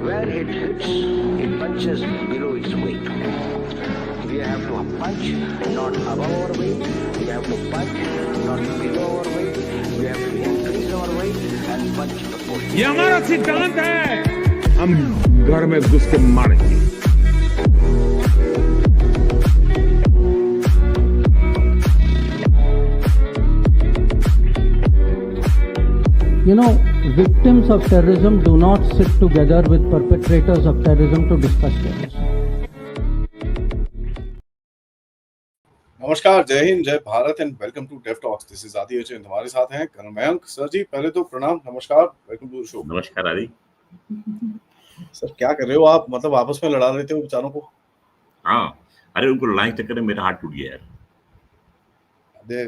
where it hits, it punches below its weight. We have to punch not above our weight. We have to punch not below our weight. We have to increase our weight and punch the post. ये हमारा सिद्धांत है, हम घर में घुस के मारेंगे। You know, victims of terrorism do not sit together with perpetrators of terrorism to discuss terrorism. नमस्कार, जय हिंद, जय Bharat and welcome to deaf talks. This is Adi Ajay. हमारे साथ हैं कर्नल मयंक सर जी। पहले तो प्रणाम, नमस्कार, वेलकम टू द शो। नमस्कार आदि सर, क्या कर रहे हो आप? मतलब आपस में लड़ा रहे थे वो बेचारों को? हाँ, अरे उनको लड़ाई चक्कर में मेरा हाथ टूट गया यार।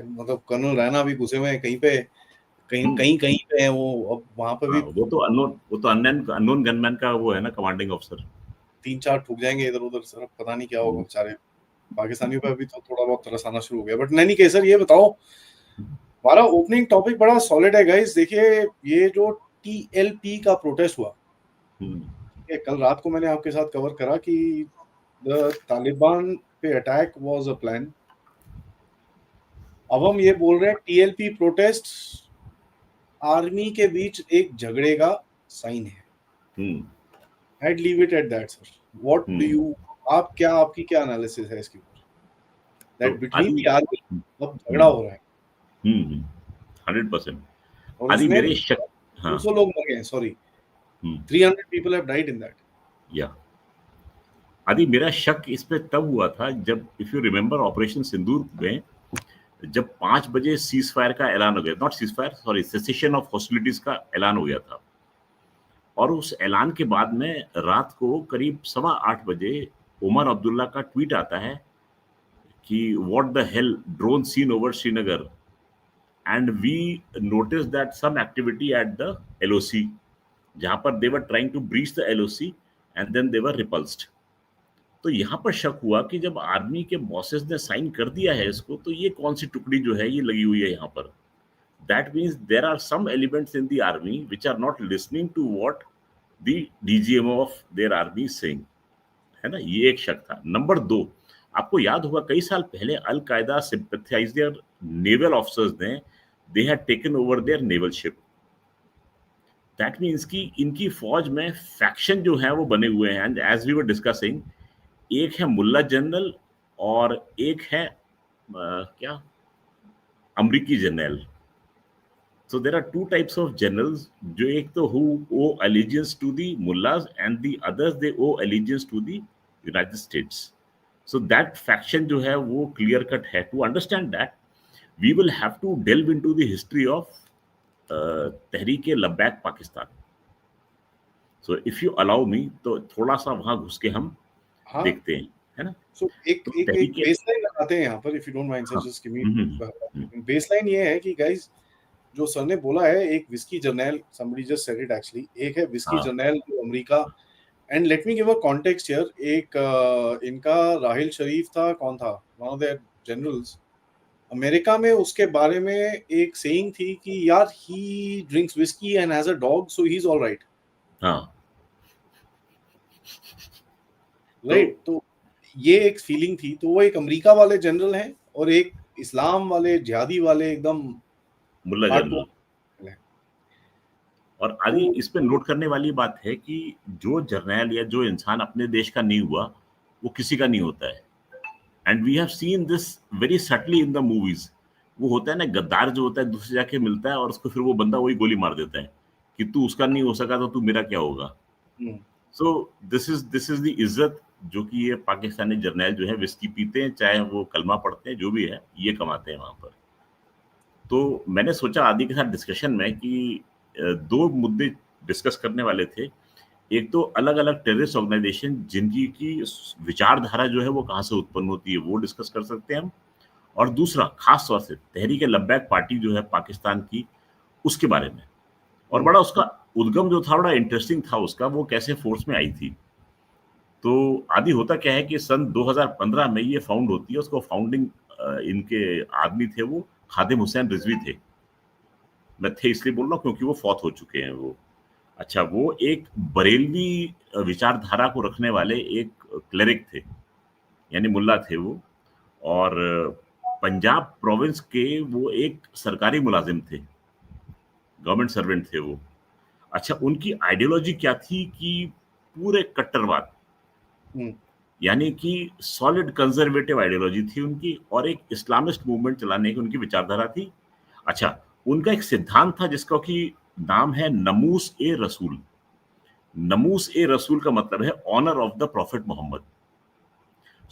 मतलब कर्नल रैना भी घुसे हुए हैं कहीं पे, कहीं पे हैं वो। अब वहां पे भी वो तो अननोन गनमैन का वो है ना, कमांडिंग ऑफिसर। 3-4 ठुक जाएंगे इधर उधर। सर पता नहीं क्या होगा बेचारे पाकिस्तानियों पे। अभी तो थोड़ा बहुत तरस आना शुरू हो गया। बट नहीं, सर ये बताओ, हमारा ओपनिंग टॉपिक बड़ा सॉलिड है गाइस। देखिए, ये जो TLP का प्रोटेस्ट हुआ, कल रात को मैंने आपके साथ कवर करा कि द तालिबान पे अटैक वाज अ प्लान। अब हम ये बोल रहे हैं TLP प्रोटेस्ट आर्मी के बीच एक झगड़े का साइन है। I'd leave it at that, sir. What do you, आपकी क्या एनालिसिस है इसके ऊपर? That between the army अब झगड़ा हो रहा है। 100%। और आदि उसमें मेरे शक, 200 लोग मर गए। Sorry, 300 people have died in that. या आदि मेरा शक इस पे तब हुआ था जब, इफ यू रिमेम्बर, ऑपरेशन सिंदूर में जब 5 बजे सीज फायर का ऐलान हो गया, not cease fire, sorry, cessation of hostilities का ऐलान हो गया था। और उस ऐलान के बाद में रात को करीब 8:15 बजे उमर अब्दुल्ला का ट्वीट आता है कि what the hell, drone seen over Srinagar and we notice that some activity at the LOC, जहां पर they were trying to breach the LOC and then they were repulsed. तो यहाँ पर शक हुआ कि जब आर्मी के बॉसेस ने साइन कर दिया है इसको, तो ये कौन सी टुकड़ी जो है ये लगी हुई है यहाँ पर। That means there are some elements in the army which are not listening to what the DGM of their army saying, है ना। ये एक शक था। नंबर 2, आपको याद होगा कई साल पहले अल कायदा सिंपैथाइजर नेवल ऑफिसर्स ने, they had taken over their naval ship. That means कि इनकी फौज में फैक्शन जो है वो बने हुए हैं। And as we were discussing, एक है मुल्ला जनरल और एक है क्या, अमरीकी general. So there are 2 types of generals, जो एक तो who owe allegiance to the mullahs and the others they owe allegiance to the United States. So that faction जो है वो clear cut है। To understand that, we will have to delve into the history of Tehreek-e-Labbaik Pakistan. So if you allow me, तो थोड़ा सा वहाँ घुस के हम देखते हैं, है ना। So एक बेसलाइन लगाते हैं यहाँ पर, if you don't mind sir, just give me baseline. ये है कि गाइस, जो सर ने बोला है, एक whisky journal, somebody just said it actually, एक है विस्की जर्नल जो America, and let me give a context here. एक इनका राहिल शरीफ था, कौन था, one of the generals America में, उसके बारे में एक सेइंग थी कि यार ही drinks whisky and has a dog so he is all right. Right, तो ये एक फीलिंग थी। तो वो एक अमेरिका वाले जनरल हैं और एक इस्लाम वाले, जिहादी वाले, एकदम मुल्ला जनरल। और आदि इस पे नोट करने वाली बात है कि जो जर्नैल या जो इंसान अपने देश का नहीं हुआ, वो किसी का नहीं होता है। And we have seen this very subtly in the movies. वो होता है ना, गद्दार जो होता है दूसरे जाके मिलता है और उसको फिर वो बंदा वही गोली मार देता है कि तू उसका नहीं हो सका तो तू मेरा क्या होगा। सो दिस इज द इज्जत जो कि ये पाकिस्तानी जर्नैल जो है विस्की पीते हैं, चाहे वो कलमा पढ़ते हैं, जो भी है, ये कमाते हैं वहां पर। तो मैंने सोचा आदि के साथ डिस्कशन में कि 2 मुद्दे डिस्कस करने वाले थे। एक तो अलग अलग टेररिस्ट ऑर्गेनाइजेशन जिनकी की विचारधारा जो है वो कहाँ से उत्पन्न होती है, वो डिस्कस कर सकते हैं हम। और दूसरा, खास तौर से तहरीक-ए-लब्बैक पार्टी जो है पाकिस्तान की, उसके बारे में। और बड़ा उसका उद्गम जो था बड़ा इंटरेस्टिंग था उसका, वो कैसे फोर्स में आई थी। तो आदि होता क्या है कि सन 2015 में ये फाउंड होती है। उसको फाउंडिंग इनके आदमी थे वो खादिम हुसैन रिजवी थे। मैं थे इसलिए बोल रहा हूँ क्योंकि वो फौत हो चुके हैं वो। अच्छा, वो एक बरेलवी विचारधारा को रखने वाले एक क्लेरिक थे, यानी मुल्ला थे वो, और पंजाब प्रोविंस के वो एक सरकारी मुलाजिम थे, गवर्नमेंट सर्वेंट थे वो। अच्छा, उनकी आइडियोलॉजी क्या थी कि पूरे कट्टरवाद, हम्म, यानी कि सॉलिड कंजर्वेटिव आइडियोलॉजी थी उनकी, और एक इस्लामिस्ट मूवमेंट चलाने की उनकी विचारधारा थी। अच्छा, उनका एक सिद्धांत था जिसका कि नाम है नमूस ए रसूल। नमूस ए रसूल का मतलब है honour of the prophet Mohammed.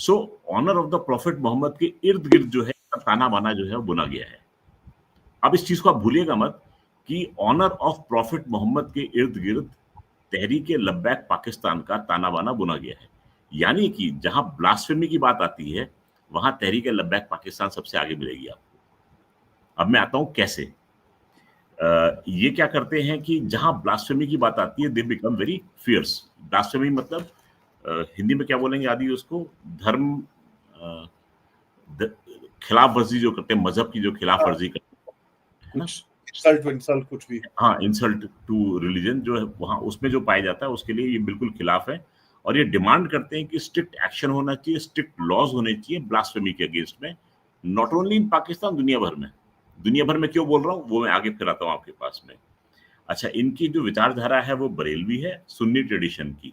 So honour of the prophet Mohammed के इर्द गिर्द जो है ताना बाना जो है वो बुना गया है। अब इस चीज को आप भूलिएगा मत कि ऑनर ऑफ प्रॉफिट मोहम्मद के इर्द गिर्द तहरीक लब्बैक पाकिस्तान का ताना बाना बुना गया है। यानी कि जहां ब्लास्फेमी की बात आती है वहां तहरीक लब्बैक पाकिस्तान सबसे आगे मिलेगी आपको। अब मैं आता हूं कैसे। ये क्या करते हैं कि जहां ब्लास्फेमी की बात आती है they become very fierce. Blasphemy मतलब हिंदी में क्या बोलेंगे आदि उसको, धर्म खिलाफ वर्जी जो करते हैं, मजहब की जो खिलाफ वर्जी करते हैं, है ना, इंसल्ट कुछ भी, हाँ, इंसल्ट टू रिलीजन जो है वहां उसमें जो पाया जाता है उसके लिए ये बिल्कुल खिलाफ है। और ये डिमांड करते हैं कि स्ट्रिक्ट एक्शन होना चाहिए, स्ट्रिक्ट लॉज होने चाहिए ब्लास्फेमी के अगेंस्ट में, नॉट ओनली इन पाकिस्तान, दुनिया भर में। दुनिया भर में क्यों बोल रहा हूँ वो मैं आगे फिर आता हूँ आपके पास में। अच्छा, इनकी जो विचारधारा है वो बरेलवी है, सुन्नी ट्रेडिशन की,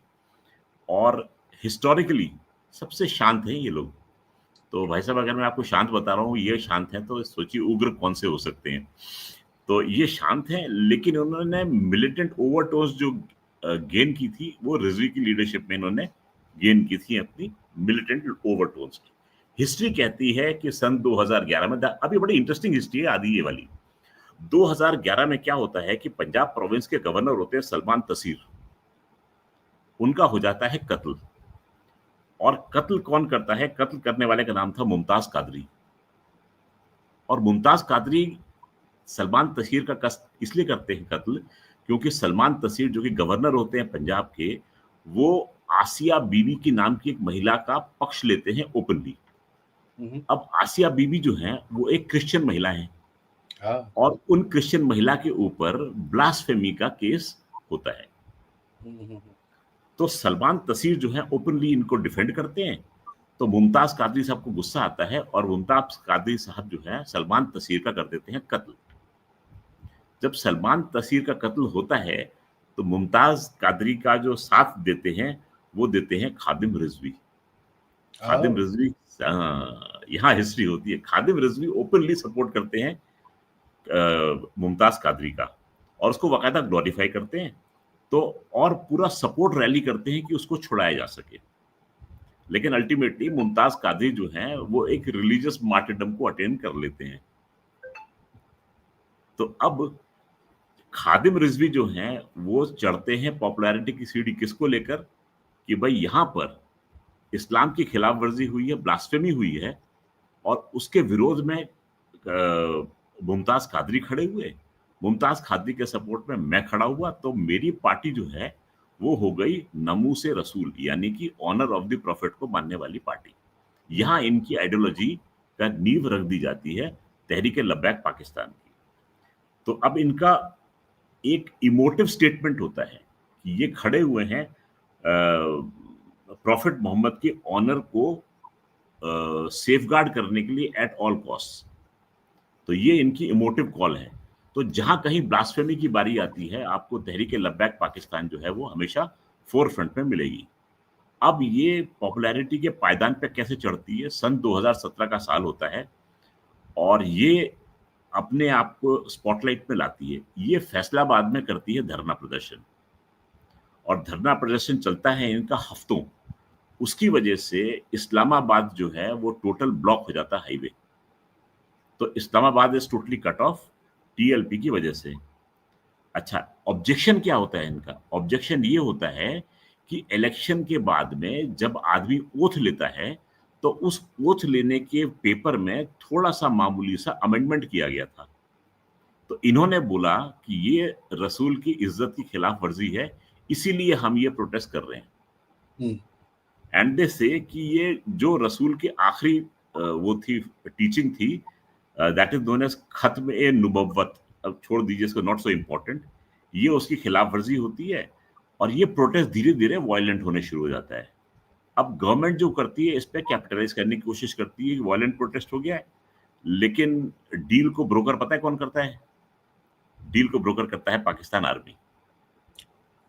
और हिस्टोरिकली सबसे शांत हैं ये लोग। तो भाई साहब, अगर मैं आपको शांत बता रहा हूँ ये शांत हैं, तो सोचिए उग्र कौन से हो सकते हैं। तो ये शांत हैं, लेकिन उन्होंने मिलिटेंट ओवरटोन्स जो गेन की थी वो रिजवी की लीडरशिप में इन्होंने गेन की थी, अपनी मिलिटेंट ओवरटोन्स की। हिस्ट्री कहती है कि सन 2011 में, अभी बड़ी इंटरेस्टिंग हिस्ट्री है आदि ये वाली। 2011 में क्या होता है कि पंजाब प्रोविंस के गवर्नर होते हैं सलमान तसीर, उनका हो जाता है कत्ल। और कत्ल कौन करता है? कत्ल करने वाले का नाम था मुमताज कादरी। और मुमताज कादरी सलमान तसीर का इसलिए करते हैं कत्ल क्योंकि सलमान तसीर जो कि गवर्नर होते हैं पंजाब के, वो आसिया बीबी की नाम की एक महिला का पक्ष लेते हैं ओपनली। अब आसिया बीबी जो है वो एक क्रिश्चियन महिला है, और उन क्रिश्चियन महिला के ऊपर ब्लास्फेमी का केस होता है। तो सलमान तसीर जो है ओपनली इनको डिफेंड करते हैं। तो मुमताज कादरी साहब को गुस्सा आता है और मुमताज कादरी साहब जो है सलमान तसीर का कर देते हैं कत्ल। जब सलमान तसीर का कत्ल होता है तो मुमताज कादरी का जो साथ देते हैं वो देते हैं खादिम रिजवी। खादिम रिजवी, यहाँ हिस्ट्री होती है, खादिम रिजवी ओपनली सपोर्ट करते हैं मुमताज कादरी का, और उसको बाकायदा ग्लोरीफाई करते हैं। तो और पूरा सपोर्ट रैली करते हैं कि उसको छुड़ाया जा सके। लेकिन अल्टीमेटली मुमताज कादरी जो हैं वो एक रिलीजियस मार्टिरडम को अटेन कर लेते हैं। तो अब खादिम रिजवी जो हैं वो चढ़ते हैं पॉपुलैरिटी की सीढ़ी किसको लेकर, कि भाई यहाँ पर इस्लाम की खिलाफ वर्जी हुई है, ब्लास्फेमी हुई है, और उसके विरोध में मुमताज कादरी खड़े हुए, मुमताज कादरी के सपोर्ट में मैं खड़ा हुआ, तो मेरी पार्टी जो है वो हो गई नमूसे रसूल, यानी कि ऑनर ऑफ द प्रॉफिट को मानने वाली पार्टी। यहाँ इनकी आइडियोलॉजी का नींव रख दी जाती है तहरीक लब्बैक पाकिस्तान की। तो अब इनका एक इमोटिव स्टेटमेंट होता है कि ये खड़े हुए हैं प्रॉफिट मोहम्मद के ऑनर को सेफगार्ड करने के लिए एट ऑल कॉस्ट। तो ये इनकी इमोटिव कॉल है। तो जहां कहीं ब्लास्फेमी की बारी आती है आपको तहरीक लब्बैक पाकिस्तान जो है वो हमेशा फोर फ्रंट में मिलेगी। अब ये पॉपुलैरिटी के पायदान पे कैसे चढ़ती है? सन 2017 का साल होता है और ये अपने आप को स्पॉटलाइट में लाती है। ये फैसलाबाद में करती है धरना प्रदर्शन, और धरना प्रदर्शन चलता है इनका हफ्तों। उसकी वजह से इस्लामाबाद जो है वो टोटल ब्लॉक हो जाता है हाईवे। तो Islamabad is totally cut off TLP की वजह से। अच्छा, ऑब्जेक्शन क्या होता है इनका? ऑब्जेक्शन ये होता है कि इलेक्शन के बाद में जब आदमी ओथ लेता है तो उस ओथ लेने के पेपर में थोड़ा सा मामूली सा अमेंडमेंट किया गया था। तो इन्होंने बोला कि ये रसूल की इज्जत की खिलाफ वर्जी है, इसीलिए हम ये प्रोटेस्ट कर रहे हैं। एंड दे से कि ये जो रसूल की आखिरी वो थी टीचिंग थी, दैट इज नोन एज खत्म ए नुबव्वत। अब छोड़ दीजिए इसको, नॉट सो इम्पोर्टेंट। ये उसकी खिलाफ वर्जी होती है और ये प्रोटेस्ट धीरे धीरे वायलेंट होने शुरू हो जाता है। अब गवर्नमेंट जो करती है इस पे कैपिटलाइज करने की कोशिश करती है कि वायलेंट प्रोटेस्ट हो गया है, लेकिन डील को ब्रोकर पता है कौन करता है? डील को ब्रोकर करता है पाकिस्तान आर्मी।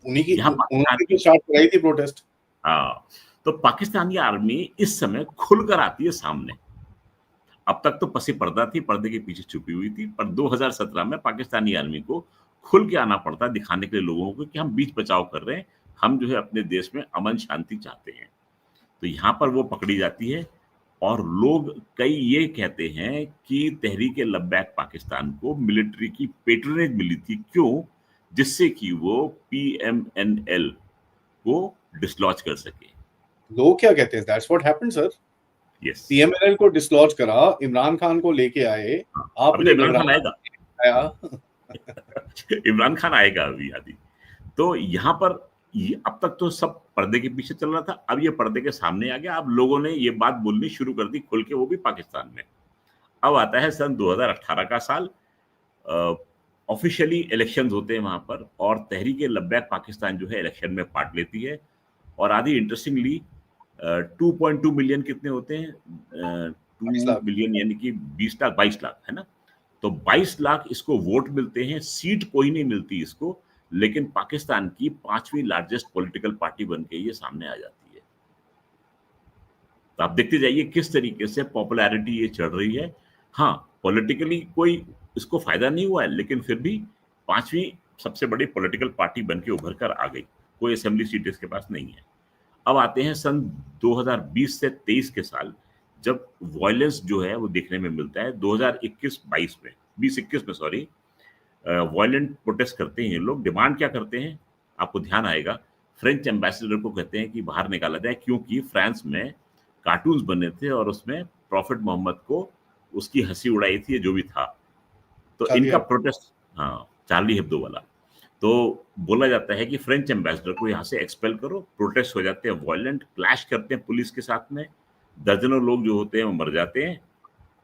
उन्होंने स्टार्ट कराई थी प्रोटेस्ट। हाँ, तो पाकिस्तानी आर्मी इस समय खुलकर आती है सामने। अब तक तो पसी पर्दा थी, पर्दे के पीछे छुपी हुई थी, पर 2017 में पाकिस्तानी आर्मी को खुल के आना पड़ता दिखाने के लिए लोगों को कि हम बीच बचाव कर रहे हैं, हम जो है अपने देश में अमन शांति चाहते हैं। तो यहाँ पर वो पकड़ी जाती है और लोग कई ये कहते हैं कि तहरीक लब्बैक पाकिस्तान को मिलिट्री की पेट्रोनेज मिली थी। क्यों? जिससे कि वो PMNL को डिसलॉज कर सके। लोग क्या कहते हैं? That's what happened, sir. Yes. PMNL को डिसलॉज करा, इमरान खान को लेके आए। आपने इमरान खान आएगा इमरान खान आएगा अभी आदि। तो यहाँ पर ये अब तक तो सब पर्दे के पीछे चल रहा था, अब ये पर्दे के सामने आ गया। अब लोगों ने ये बात बोलनी शुरू कर दी खुल के, वो भी पाकिस्तान में। अब आता है सन 2018 का साल, ऑफिशियली इलेक्शंस होते हैं वहां पर और तहरीक लब्बैक पाकिस्तान जो है इलेक्शन में पार्ट लेती है। और आदि इंटरेस्टिंगली 2.2 मिलियन कितने होते हैं? 2 मिलियन यानी कि 20 लाख 22 लाख है ना। तो 22 लाख इसको वोट मिलते हैं, सीट कोई नहीं मिलती इसको, लेकिन पाकिस्तान की 5वीं लार्जेस्ट पॉलिटिकल पार्टी बन के ये सामने आ जाती है। तो आप देखते जाइए किस तरीके से पॉपुलैरिटी ये चढ़ रही है। हाँ, पॉलिटिकली कोई इसको फायदा नहीं हुआ है, लेकिन फिर भी 5वीं सबसे बड़ी पॉलिटिकल पार्टी बन के उभर कर आ गई। कोई असेंबली सीट इसके पास नहीं है। अब आते हैं सन 2020 से 23 के साल, जब वायलेंस जो है वो देखने में मिलता है। 2021-22 में 20-21 में सॉरी, वायलेंट प्रोटेस्ट करते हैं ये लोग। डिमांड क्या करते हैं? आपको ध्यान आएगा, फ्रेंच एम्बेसडर को कहते हैं कि बाहर निकाला जाए, क्योंकि फ्रांस में कार्टून्स बने थे और उसमें प्रॉफिट मोहम्मद को उसकी हंसी उड़ाई थी, जो भी था। तो इनका प्रोटेस्ट, हाँ, चार्ली हेब्दो वाला। तो बोला जाता है कि फ्रेंच एम्बेसडर को यहाँ से एक्सपेल करो। प्रोटेस्ट हो जाते हैं वायलेंट, क्लैश करते हैं पुलिस के साथ में, दर्जनों लोग जो होते हैं वो मर जाते हैं।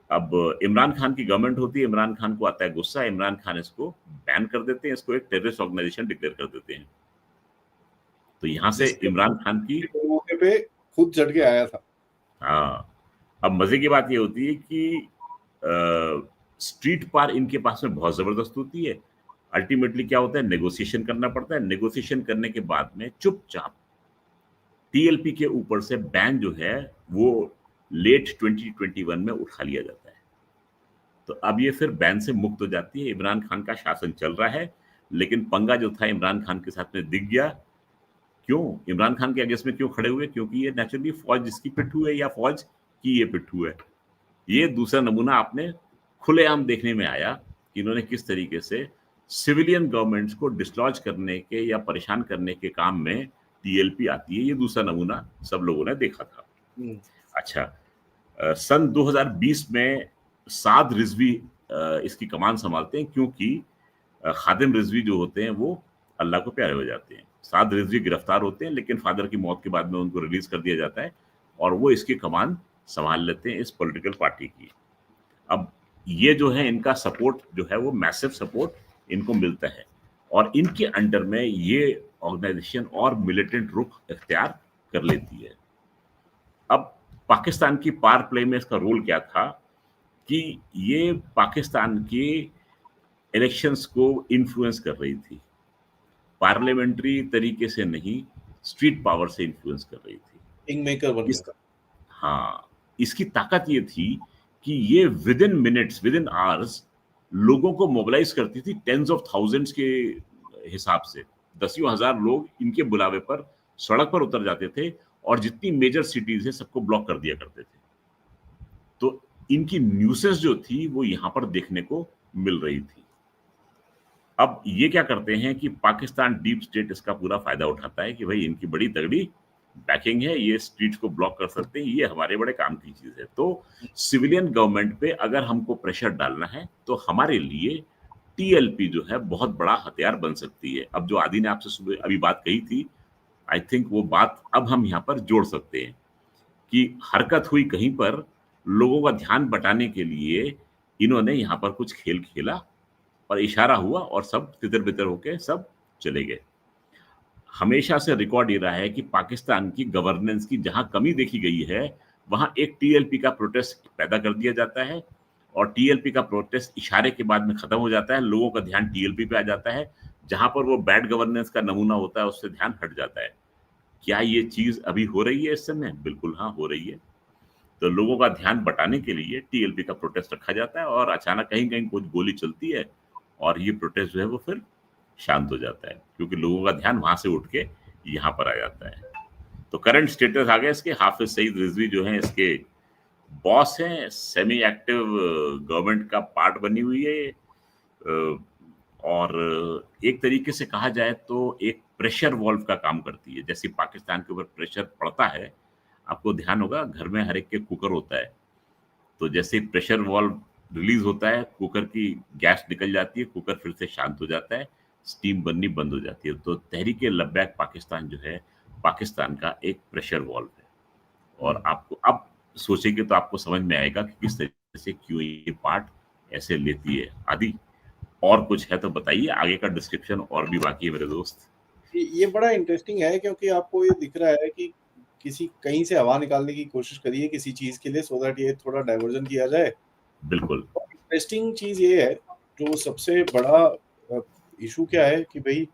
अब इमरान खान की गवर्नमेंट होती है, इमरान खान को आता है गुस्सा, इमरान खान इसको बैन कर देते हैं, इसको एक टेररिस्ट ऑर्गेनाइजेशन डिक्लेयर कर देते हैं। तो यहाँ से इमरान खान की मौके पे खुद चढ़ के आया था। हाँ, अब मजे की बात ये होती है कि स्ट्रीट पार इनके पास में बहुत जबरदस्त होती है। अल्टीमेटली क्या होता है? नेगोशिएशन करना पड़ता है। नेगोशिएशन करने के बाद में चुपचाप TLP के ऊपर से बैन जो है वो लेट 2021 में उठा लिया जाता है। तो अब ये फिर बैन से मुक्त हो जाती है। इमरान खान का शासन चल रहा है, लेकिन पंगा जो था इमरान खान के साथ में दिख गया। क्यों? इमरान खान के अगेंस्ट में क्यों खड़े हुए? क्योंकि ये नेचुरली फौज जिसकी पिट्ठू है या फौज की ये पिट्ठू है। ये दूसरा नमूना आपने खुलेआम देखने में आया कि इन्होंने किस तरीके से सिविलियन गवर्नमेंट्स को डिसलॉज करने के या परेशान करने के काम में TLP आती है। ये दूसरा नमूना सब लोगों ने देखा था। अच्छा, सन 2020 में साद रिजवी इसकी कमान संभालते हैं, क्योंकि खादिम रिजवी जो होते हैं वो अल्लाह को प्यारे हो जाते हैं। साद रिजवी गिरफ्तार होते हैं, लेकिन फादर की मौत के बाद में उनको रिलीज कर दिया जाता है और वो इसकी कमान संभाल लेते हैं इस पॉलिटिकल पार्टी की। अब ये जो है इनका सपोर्ट जो है वो मैसिव सपोर्ट इनको मिलता है और इनके अंडर में ये ऑर्गेनाइजेशन और मिलिटेंट रुख इख्तियार कर लेती है। अब पाकिस्तान की पावर प्ले में इसका रोल क्या था कि ये पाकिस्तान के इलेक्शंस को इन्फ्लुएंस कर रही थी, पार्लियामेंट्री तरीके से नहीं, स्ट्रीट पावर से इन्फ्लुएंस कर रही थी। किंगमेकर बन गया। हाँ, इसकी ताकत ये थी कि ये with in minutes, with in hours लोगों को मोबिलाइज करती थी, टेंस ऑफ थाउजेंड्स के हिसाब से। 10,000 लोग इनके बुलावे पर सड़क पर उतर जाते थे और जितनी मेजर सिटीज है सबको ब्लॉक कर दिया करते थे। तो इनकी न्यूसेस जो थी वो यहाँ पर देखने को मिल रही थी। अब ये क्या करते हैं कि पाकिस्तान डीप स्टेट इसका पूरा फायदा उठाता है कि भाई इनकी बड़ी तगड़ी बैकिंग है, ये स्ट्रीट्स को ब्लॉक कर सकते हैं, ये हमारे बड़े काम की चीज है। तो सिविलियन गवर्नमेंट पे अगर हमको प्रेशर डालना है तो हमारे लिए TLP जो है बहुत बड़ा हथियार बन सकती है। अब जो आदि ने आपसे सुबह अभी बात कही थी, आई थिंक वो बात अब हम यहाँ पर जोड़ सकते हैं कि हरकत हुई कहीं पर, लोगों का ध्यान बटाने के लिए इन्होंने यहाँ पर कुछ खेल खेला और इशारा हुआ और सब तितर बितर होके सब चले गए। हमेशा से रिकॉर्ड ये रहा है कि पाकिस्तान की गवर्नेंस की जहां कमी देखी गई है, वहां एक टीएलपी का प्रोटेस्ट पैदा कर दिया जाता है और टीएलपी का प्रोटेस्ट इशारे के बाद में खत्म हो जाता है। लोगों का ध्यान टीएलपी पे आ जाता है, जहां पर वो बैड गवर्नेंस का नमूना होता है उससे ध्यान हट जाता है। क्या ये चीज अभी हो रही है इस समय? बिल्कुल हाँ, हो रही है। तो लोगों का ध्यान बटाने के लिए टीएलपी का प्रोटेस्ट रखा जाता है और अचानक कहीं कहीं कुछ गोली चलती है और ये प्रोटेस्ट जो है वो फिर शांत हो जाता है, क्योंकि लोगों का ध्यान वहां से उठ के यहाँ पर आ जाता है। तो करंट स्टेटस आ गया इसके, हाफिज सईद रिजवी जो है इसके बॉस हैं, सेमी एक्टिव गवर्नमेंट का पार्ट बनी हुई है और एक तरीके से कहा जाए तो एक प्रेशर वॉल्व का काम करती है। जैसे पाकिस्तान के ऊपर प्रेशर पड़ता है, आपको ध्यान होगा घर में हर एक के कुकर होता है, तो जैसे प्रेशर वॉल्व रिलीज होता है, कुकर की गैस निकल जाती है, कुकर फिर से शांत हो जाता है, स्टीम बननी बंद हो जाती है। तो तहरीक लब्बैक पाकिस्तान जो है, पाकिस्तान का एक प्रेशर वॉल्व है। और आपको अब सोचेंगे तो आपको समझ में आएगा कि किस तरीके से क्यों ये पार्ट ऐसे लेती है। आदि और कुछ है तो बताइए, आगे का डिस्क्रिप्शन और भी बाकी है मेरे दोस्त। ये बड़ा इंटरेस्टिंग है क्योंकि आपको ये दिख रहा है कि किसी कहीं से हवा निकालने की कोशिश करिए किसी चीज के लिए, सो दैट ये थोड़ा डाइवर्जन किया जाए। बिल्कुल। इंटरेस्टिंग चीज ये है, जो सबसे बड़ा इशू क्या है कि भाई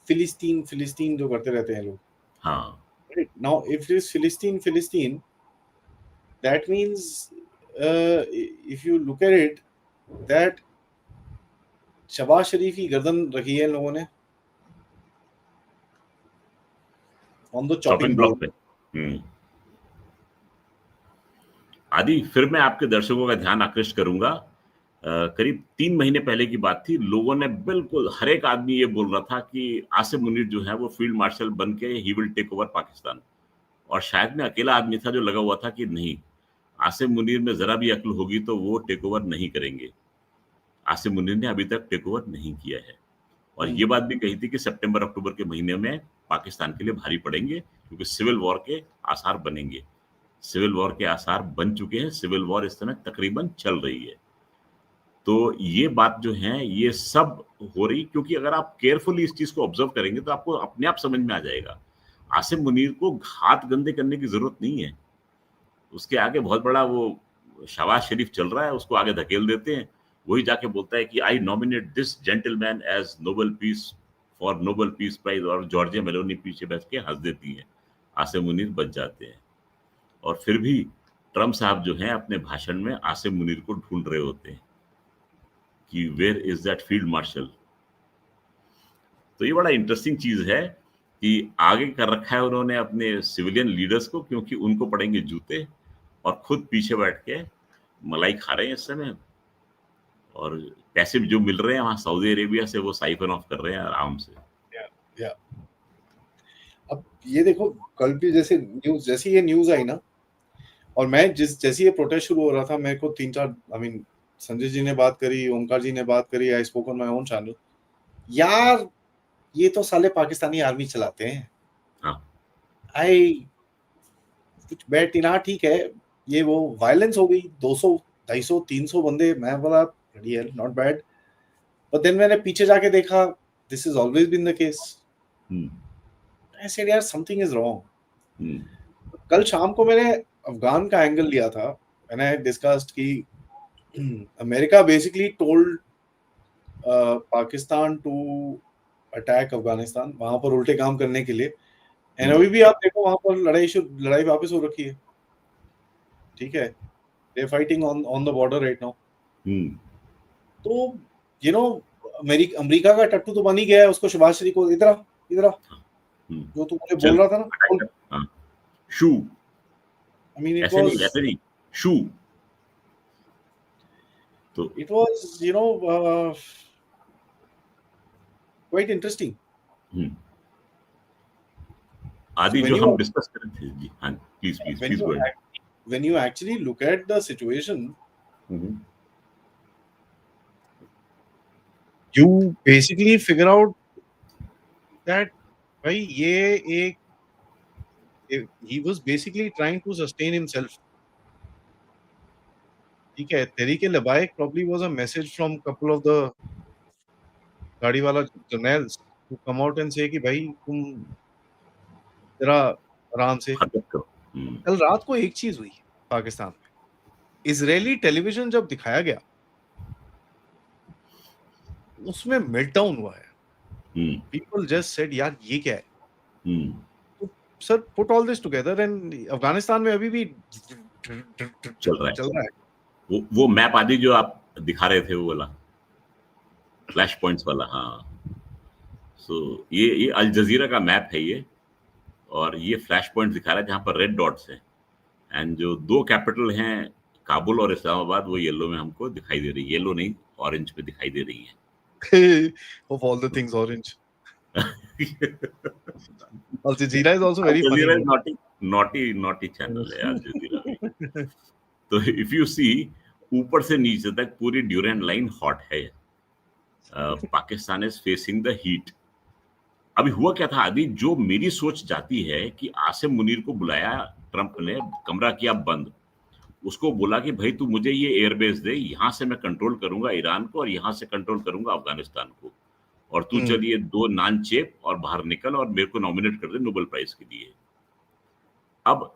फिलिस्तीन जो करते रहते हैं लोग। हाँ, नाउ इफ इट इज फिलिस्तीन, that means if you look at it, that Shehbaz Sharif की गर्दन रखी है इन लोगों ने on the chopping block board. पे। आदि फिर मैं आपके दर्शकों का ध्यान आकृष्ट करूंगा। करीब 3 महीने पहले की बात थी, लोगों ने बिल्कुल हर एक आदमी ये बोल रहा था कि आसिम मुनीर जो है वो फील्ड मार्शल बन के he will take over Pakistan. और शायद मैं अकेला आदमी था जो लगा हुआ था कि नहीं, आसिम मुनीर में जरा भी अक्ल होगी तो वो टेक ओवर नहीं करेंगे। आसिम मुनीर ने अभी तक टेक ओवर नहीं किया है और ये बात भी कही थी कि सितंबर अक्टूबर के महीने में पाकिस्तान के लिए भारी पड़ेंगे, क्योंकि सिविल वॉर के आसार बनेंगे। सिविल वॉर के आसार बन चुके हैं, सिविल वॉर इस समय तकरीबन चल रही है। तो ये बात जो है ये सब हो रही, क्योंकि अगर आप केयरफुली इस चीज को ऑब्जर्व करेंगे तो आपको अपने आप समझ में आ जाएगा। आसिम मुनीर को हाथ गंदे करने की जरूरत नहीं है, उसके आगे बहुत बड़ा वो शहबाज शरीफ चल रहा है, उसको आगे धकेल देते हैं। वही जाके बोलता है कि I nominate this gentleman as Nobel peace for Nobel peace prize, और जॉर्जिया मेलोनी पीछे बैठ के हंस देती है, आसिम मुनीर बच जाते हैं। और फिर भी ट्रम्प साहब जो हैं अपने भाषण में आसिम मुनीर को ढूंढ रहे होते हैं कि where is that field marshal. तो ये बड़ा इंटरेस्टिंग चीज है कि आगे कर रखा है उन्होंने अपने सिविलियन लीडर्स को, क्योंकि उनको पड़ेंगे जूते, और खुद पीछे बैठ के मलाई खा रहे हैं इस समय। और पैसे जो मिल रहे हैं वहां सऊदी अरेबिया से वो साइफन ऑफ कर रहे हैं आराम से। या अब ये देखो, कल भी जैसी ये न्यूज आई ना, और मैं जैसे ये प्रोटेस्ट शुरू हो रहा था, मेरे को 3-4 संजय जी ने बात करी, ओमकार जी ने बात करी, I spoke on my own channel, यार ये तो साले पाकिस्तानी आर्मी चलाते हैं। हाँ, आई कुछ बैठ ना, ठीक है ये वो वायलेंस हो गई, 200 250 300 बंदे, मैं बोला नॉट बैड, बट देन मैंने पीछे जाके देखा, this is always been the case. I said यार समथिंग इज रॉन्ग। कल शाम को मैंने अफगान का एंगल लिया था, मैंने डिस्कस्ड कि America basically told Pakistan to attack Afghanistan, वहां पर उल्टे काम करने के लिए। एंड अभी भी आप देखो वहां पर लड़ाई वापस हो रखी है, ठीक है, they are fighting on the border right now. तो अमेरिका का टट्टू तो बन ही गया है, उसको शहबाज शरीफ को इधर जो तू मुझे बोल रहा था ना, शू, I mean, ऐसे नहीं शू। तो it was quite interesting. आदि So जो हम डिस्कस कर रहे थे जी, हाँ please go ahead. When you actually look at the situation, you basically figure out that भाई ये he was basically trying to sustain himself. ठीक है, Tehreek-e-Labbaik probably was a message from couple of the गाड़ी वाला journals to come out and say कि भाई तुम जरा आराम से। हरकत करो। कल रात को एक चीज हुई पाकिस्तान में, इजरायली टेलीविजन जब दिखाया गया उसमें मेल्टडाउन हुआ है। पीपल जस्ट सेड यार ये क्या है। तो sir put all this together and Afghanistan में अभी भी चल रहा है। वो मैप आदि जो आप दिखा रहे थे वो वाला फ्लैश पॉइंट्स वाला, हाँ। सो ये अल जजीरा का मैप है ये, और ये फ्लैश पॉइंट दिखा रहा है जहाँ पर रेड डॉट्स हैं, एंड जो दो कैपिटल हैं काबुल और इस्लामाबाद वो येलो में हमको दिखाई दे रही है, येलो नहीं ऑरेंज पे दिखाई दे रही है। Of all the things, orange. Al Jazeera is also very funny. Al Jazeera is naughty channel है Al Jazeera भी। तो if you see ऊपर से नीचे तक पूरी ड्यूरेंट लाइन हॉट है। Pakistan is facing the heat. अभी हुआ क्या था आदि, जो मेरी सोच जाती है कि आसिम मुनीर को बुलाया ट्रंप ने, कमरा किया बंद, उसको बोला कि भाई तू मुझे ये एयरबेस दे, यहाँ से मैं कंट्रोल करूंगा ईरान को और यहाँ से कंट्रोल करूंगा अफगानिस्तान को, और तू चलिए 2 नान चेप और बाहर निकल और मेरे को नॉमिनेट कर दे नोबेल प्राइज के लिए। अब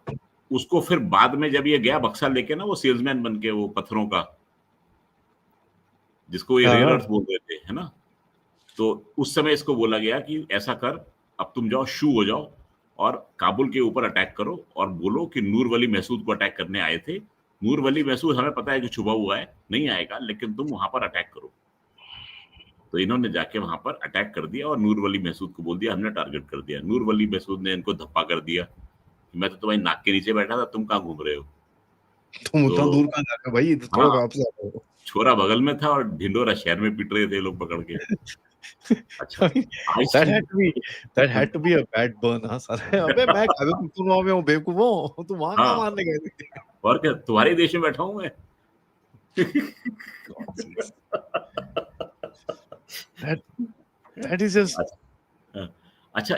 उसको फिर बाद में जब ये गया बक्सा लेके ना, वो सेल्समैन बन के, वो पत्थरों का जिसको ये रेयर अर्थ बोल रहे थे, है ना, तो उस समय इसको बोला गया कि ऐसा कर, अब तुम जाओ शू हो जाओ और काबुल के ऊपर अटैक करो और बोलो कि नूर वली महसूद को अटैक करने आए थे। नूर वली महसूद हमें पता है कि छुपा हुआ है, नहीं आएगा, लेकिन तुम वहां पर अटैक करो। तो इन्होंने जाके वहां पर अटैक कर दिया और नूर वली महसूद को बोल दिया हमने टारगेट कर दिया। नूर वली महसूद ने इनको धप्पा कर दिया, मैं तो तुम्हारी नाक के नीचे बैठा था, तुम कहाँ घूम रहे हो, तुम उतना दूर कहाँ जा रहे हो भाई, थोड़ा वापस। छोरा बगल में था और ढिंडोरा शहर में पीट रहे थे लोग पकड़ के। अच्छा, that had to be a bad burn, हाँ सारे। अबे मैं तुम वहाँ में हो बेवकूफों, तुम वहाँ कहाँ मारने गए थे? और क्या, तुम्हारे देश में बैठा हूँ मैं। That is just... अच्छा,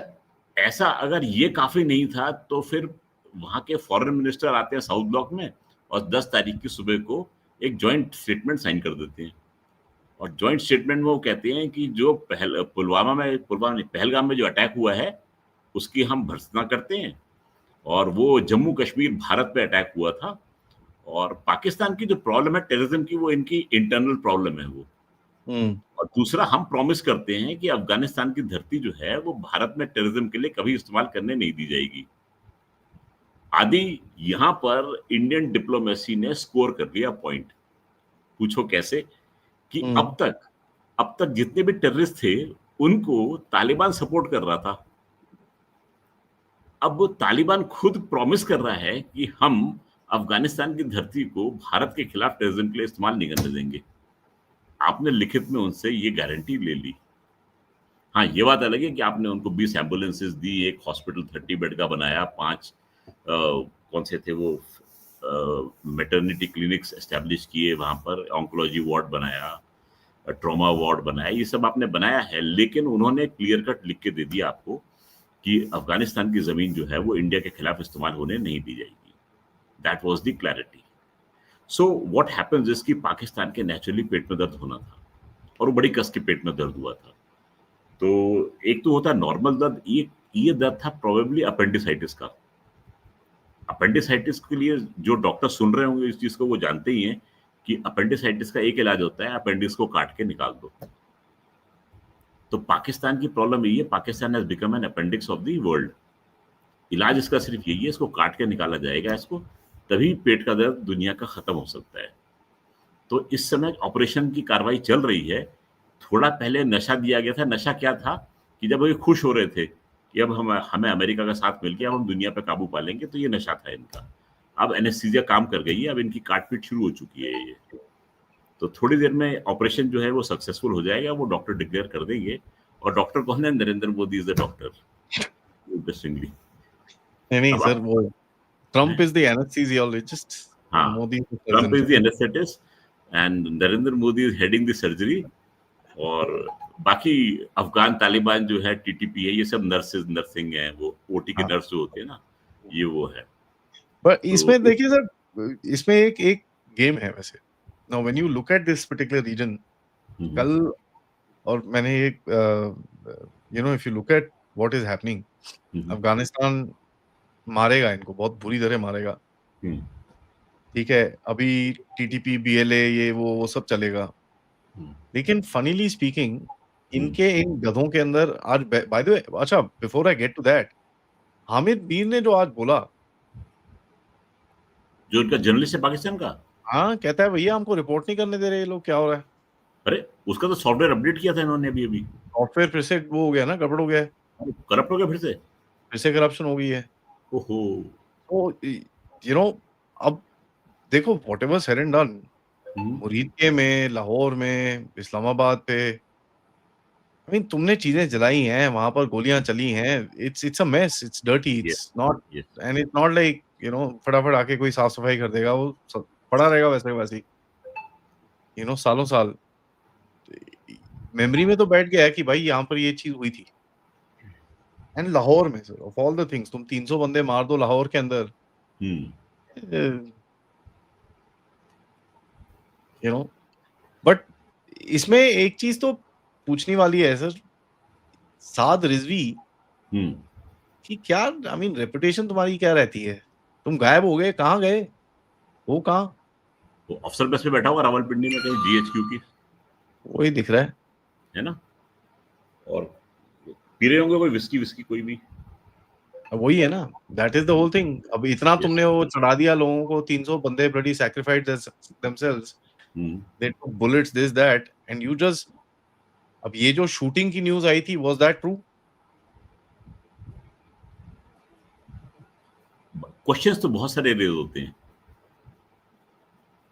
ऐसा अगर ये काफी नहीं था तो फिर वहाँ के फॉरेन मिनिस्टर आते हैं साउथ ब्लॉक में और 10 तारीख की सुबह को एक जॉइंट स्टेटमेंट साइन कर देते हैं, और जॉइंट स्टेटमेंट में वो कहते हैं कि जो पहलगाम में जो अटैक हुआ है उसकी हम भर्त्सना करते हैं, और वो जम्मू कश्मीर भारत पे अटैक हुआ था, और पाकिस्तान की जो प्रॉब्लम है टेररिज्म की वो इनकी इंटरनल प्रॉब्लम है वो। और दूसरा, हम प्रॉमिस करते हैं कि अफगानिस्तान की धरती जो है वो भारत में टेररिज्म के लिए कभी इस्तेमाल करने नहीं दी जाएगी। आदि यहाँ पर इंडियन डिप्लोमेसी ने स्कोर कर लिया पॉइंट। पूछो कैसे? कि अब तक जितने भी टेररिस्ट थे उनको तालिबान सपोर्ट कर रहा था। अब वो तालिबान खुद प्रॉमिस कर रहा है कि हम अफगानिस्तान की धरती को भारत के खिलाफ टेररिज्म के लिए इस्तेमाल नहीं करने देंगे। आपने लिखित में उनसे ये गारंटी ले ली। हाँ, ये बात अलग है कि आपने उनको 20 एम्बुलेंसेस दी, एक हॉस्पिटल 30 बेड का बनाया, 5 कौन से थे वो मैटरनिटी क्लिनिक्स एस्टेब्लिश किए, वहां पर ऑन्कोलॉजी वार्ड बनाया, ट्रॉमा वार्ड बनाया, ये सब आपने बनाया है, लेकिन उन्होंने क्लियर कट लिख के दे दिया आपको कि अफगानिस्तान की जमीन जो है वो इंडिया के खिलाफ इस्तेमाल होने नहीं दी जाएगी। That was the clarity. So what happens is कि पाकिस्तान के नेचुरली पेट में दर्द होना था और वो बड़ी कस के पेट में दर्द हुआ था। तो एक तो होता नॉर्मल दर्द, ये दर्द था प्रोबेबली अपेंडिसाइटिस का। अपेंडिसाइटिस के लिए जो डॉक्टर सुन रहे होंगे इस चीज को वो जानते ही हैं कि अपेंडिसाइटिस का एक इलाज होता है, अपेंडिक्स को काट के निकाल दो। तो पाकिस्तान की प्रॉब्लम यही है, Pakistan has become an appendix of the world. इलाज इसका सिर्फ यही है, इसको काट के निकाला जाएगा इसको, तभी पेट का दर्द दुनिया का खत्म हो सकता है। तो इस समय ऑपरेशन की कार्रवाई चल रही है। थोड़ा पहले नशा दिया गया था। नशा क्या था कि जब ये खुश हो रहे थे कि अब हमें अमेरिका का साथ मिल गया, अब हम दुनिया पे काबू पा लेंगे, तो ये नशा था इनका। अब एनेस्थीसिया काम कर गई है, अब इनकी काटपीट शुरू हो चुकी है ये। तो थोड़ी देर में ऑपरेशन जो है वो सक्सेसफुल हो जाएगा, वो डॉक्टर डिक्लेयर कर देंगे। और डॉक्टर कौन है? Narendra Modi is the doctor. Interestingly नहीं सर, वो ट्रम्प इज द एनेस्थीसियोलॉजिस्ट। हाँ, Modi Trump is the anaesthetist and Narendra Modi is heading the surgery. और बाकी अफगान तालिबान जो है, टीटीपी है, ये सब नर्सिंग है, वो ओटी के नर्स जो होते हैं ना, ये वो है। पर इसमें देखिए सर, इसमें एक गेम है वैसे। Now when you look at this particular region, कल और मैंने एक you know, if you look at what is happening, Afghanistan मारेगा इनको, बहुत बुरी तरह मारेगा। ठीक है, अभी टीटीपी, बीएलए, ये वो सब चलेगा। लेकिन फनीली स्पीकिंग, इनके इन गधों के अंदर आज, बाय द वे, अच्छा before I get to that, Hamid Mir ने जो आज बोला, जो इनका जर्नलिस्ट है पाकिस्तान का, हाँ, कहता है भैया हमको रिपोर्ट नहीं करने दे रहे ये लोग, क्या हो रहा है। अरे उसका तो सॉफ्टवेयर अपडेट किया था इन्होंने अभी। सॉफ्टवेयर फिर से वो हो गया ना, गड़बड़ हो गया है, करप्ट हो गया, फिर से करप्शन हो गई है। ओहो। तो यू नो, अब देखो, whatever said and done, Muridke में, लाहौर में, इस्लामाबाद पे, I mean, तुमने चीजें जलाई हैं, वहां पर गोलियां चली हैं, it's a mess, it's dirty, it's not, and it's not like, you know, फटाफट आके कोई साफ सफाई कर देगा, वो पड़ा रहेगा वैसे ही, you know, सालों साल मेमोरी में तो बैठ गया है कि भाई यहाँ पर ये चीज हुई थी। एंड लाहौर में, sir, of all the things, तुम 300 बंदे मार दो लाहौर के अंदर, यू नो। बट इसमें एक चीज तो पूछने वाली है सर, साद रिजवी कि क्या, आई मीन, रेपुटेशन तुम्हारी क्या रहती है? तुम गायब हो गए, कहाँ गए वो, कहाँ? वो अफसर बस में बैठा हुआ रावलपिंडी में कहीं जीएचक्यू की, वही दिख रहा है ना, और पी रहे होंगे कोई विस्की कोई भी, वही है ना, that is the whole thing. अब इतना तुमने वो चढ़ा दिया लोगों को, 300 बंदे bloody sacrificed themselves, they took bullets, this that, and you just, अब ये जो शूटिंग की न्यूज आई थी, वाज दैट ट्रू? क्वेश्चंस तो बहुत सारे रेज होते हैं,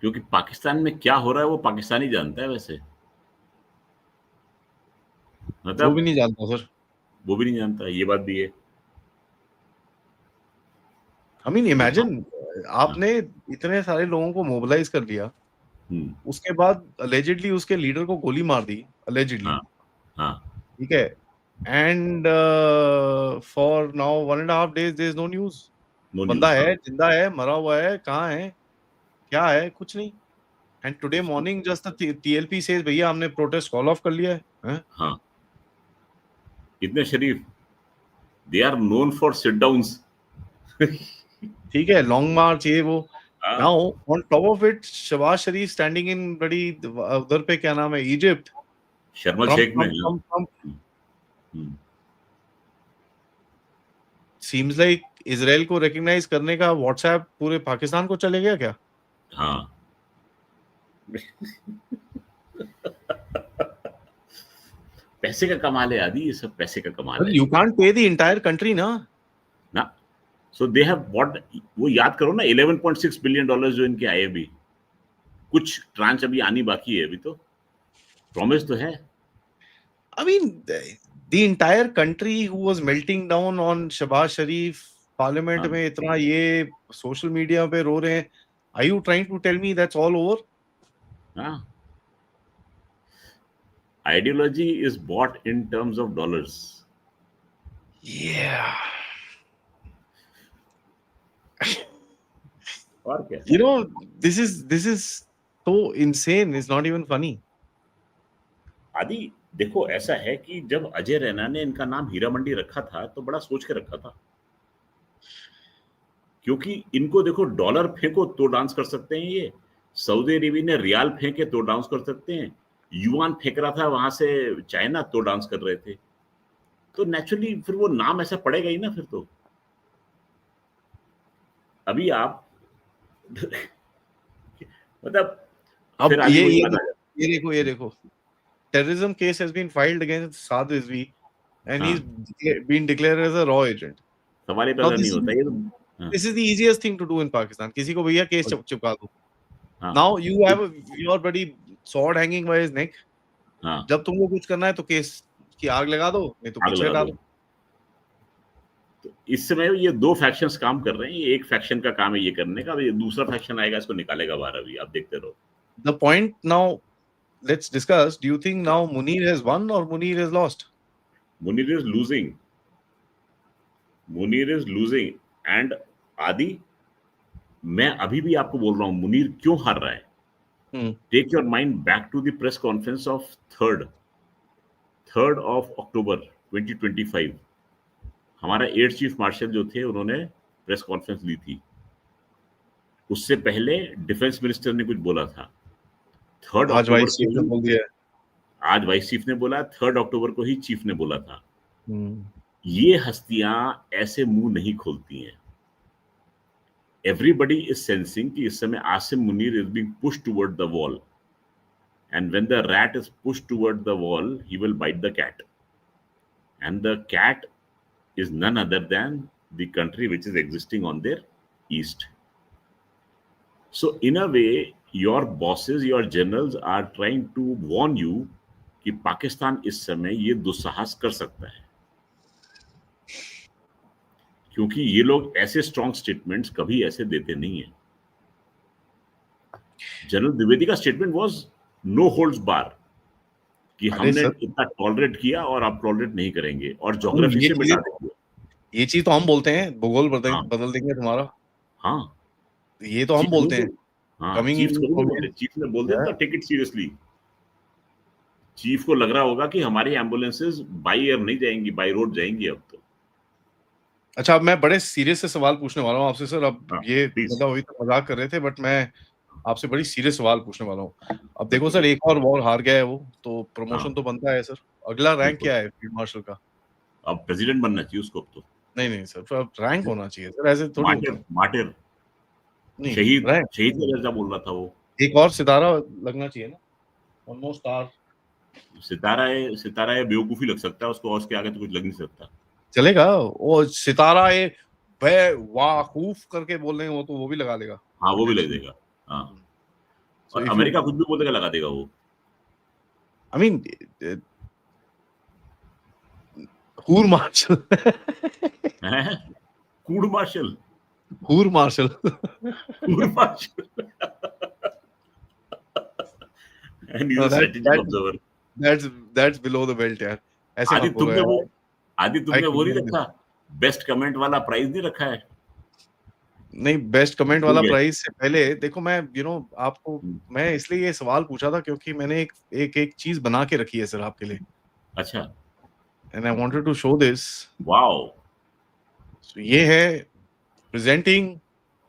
क्योंकि पाकिस्तान में क्या हो रहा है वो पाकिस्तानी जानता है वैसे, मतलब वो भी नहीं जानता सर, वो भी नहीं जानता, ये बात भी है। आई मीन इमेजिन, आपने इतने सारे लोगों को मोबिलाइज कर लिया, उसके बाद अलेजिडली उसके लीडर को गोली मार दी, अलेजिडली, ठीक है, and for now 1.5 days there is no news, बंदा है, जिंदा है, मरा हुआ है, कहाँ है, क्या है, कुछ नहीं। And today morning just the TLP says भैया हमने प्रोटेस्ट कॉल ऑफ कर लिया है। हाँ, इतने शरीफ, they are known for sit downs, ठीक है, लॉन्ग मार्च, ये वो। Now on top of it, Shehbaz Sharif standing in बड़ी उधर पे, क्या नाम है, इजिप्ट, शर्म शेख में। सीम्स लाइक इजराइल को रिकॉग्नाइज करने का व्हाट्सएप पूरे पाकिस्तान को चले गया क्या? हाँ। पैसे का कमाल है आदि, ये सब पैसे का कमाल है। You can't pay the entire country ना। सो दे हैव व्हाट, वो याद करो ना, $11.6 बिलियन जो इनके आए, अभी कुछ ट्रांच अभी आनी बाकी है, अभी तो प्रॉमिस तो है। I mean, the entire country who was melting down on Shahbaz Sharif, parliament में इतना, ये सोशल मीडिया पे रो रहे हैं, are you trying to tell me that's all over? हाँ, ideology is bought in terms of dollars. Yeah. और क्या? You know, this is so insane, it's not even funny. आदि देखो, ऐसा है कि जब अजय रैना ने इनका नाम हीरा मंडी रखा था तो बड़ा सोच के रखा था, क्योंकि इनको देखो, डॉलर फेंको तो डांस कर सकते हैं ये, सऊदी अरेबिया ने रियाल फेंके तो डांस कर सकते हैं, युआन फेंक रहा था वहां से चाइना तो डांस कर रहे थे, तो नेचुरली फिर वो नाम ऐसा पड़ेगा ही ना फिर तो। अभी आप मतलब अब ये देखो terrorism case has been filed against Saad Rizvi and he's been declared as a raw agent. हमारे पास नहीं होता ये तो। This is the easiest thing to do in Pakistan. किसी को भैया केस चिपका दो। Now you have your bloody sword hanging by his neck. जब तुमको कुछ करना है तो केस की आग लगा दो, नहीं तो पीछे हटा दो। तो इस समय ये दो फैक्शंस काम कर रहे हैं, ये एक फैक्शन का काम है ये करने का, ये दूसरा फैक्शन आएगा इसको निकालेगा बाहर, अभी आप देखते रहो। The point now, let's discuss. Do you think now Munir has won or Munir has lost? Munir is losing. Munir is losing. And आदि, मैं अभी भी आपको बोल रहा हूं, मुनीर क्यों हार रहा है? Take your mind back to the press conference of 3rd of October 2025 हमारा एयर चीफ मार्शल जो थे उन्होंने प्रेस कॉन्फ्रेंस ली थी। उससे पहले डिफेंस मिनिस्टर ने कुछ बोला था। 3 आज अक्टूबर वाइस चीफ ने बोल दिया है। आज वाइस चीफ ने बोला, 3 अक्टूबर को ही चीफ ने बोला था। ये हस्तियां ऐसे मुंह नहीं खोलती हैं। एवरीबडी इज सेंसिंग कि इस समय Asim Munir is being pushed toward the wall, and when the rat is pushed toward the wall he will bite the cat, and the cat is none other than the country which is existing on their east. So in a way, your bosses, your generals are trying to warn you कि पाकिस्तान इस समय ये दुस्साहस कर सकता है, क्योंकि ये लोग ऐसे स्ट्रॉन्ग स्टेटमेंट्स कभी ऐसे देते नहीं है। जनरल द्विवेदी का स्टेटमेंट वाज नो होल्ड्स बार, कि हमने इतना टॉलरेट किया और आप टॉलरेट नहीं करेंगे, और ज्योग्राफी से मिटा देंगे। ये चीज तो हम बोलते हैं, भूगोल बदल देंगे तुम्हारा। हाँ, ये तो हम बोलते हैं। हाँ, चीफ ने बोल दिया, टेक इट सीरियसली। चीफ को लग रहा होगा कि हमारी एम्बुलेंसेस बाई एयर नहीं जाएंगी, बाई रोड जाएंगी अब तो। अच्छा, अब मैं बड़े सीरियस से सवाल पूछने वाला हूँ आपसे सर। अब ये मतलब अभी तो मजाक कर रहे थे, बट मैं आपसे बड़ी सीरियस सवाल पूछने वाला हूँ। अब देखो सर, एक और वॉर हार गया है वो, तो प्रमोशन तो बनता है सर। अगला रैंक क्या है फील्ड मार्शल का? अब प्रेसिडेंट बनना चाहिए उसको अब तो। नहीं सर, अब रैंक होना चाहिए सर, ऐसे थोड़ी होता है। मार्टिर, शहीद का दर्जा बोल रहा था वो। एक और सितारा लगना चाहिए ना, ऑलमोस्ट स्टार। सितारा बेवकूफी लग सकता है उसको, और उसके आगे तो कुछ लग नहीं सकता। चलेगा वो सितारा वाकूफ करके बोल रहे हैं वो, तो वो भी लगा लेगा। हाँ, वो भी लग देगा। हाँ, और अमेरिका कुछ भी बोलेगा लगा देगा वो। I mean, हूर मार्शल कूड़ मार्शल, हूर मार्शल, हूर martial. And he's a strategic observer. That's below the belt यार। ऐसे आदि तुमने वो नहीं रखा, बेस्ट कमेंट वाला प्राइज नहीं रखा है? नहीं, बेस्ट कमेंट वाला प्राइज से पहले देखो, मैं आपको मैं इसलिए ये सवाल पूछा था क्योंकि मैंने एक चीज बना के रखी है सर आपके लिए। अच्छा। And I wanted to show this. Wow. So ये है presenting.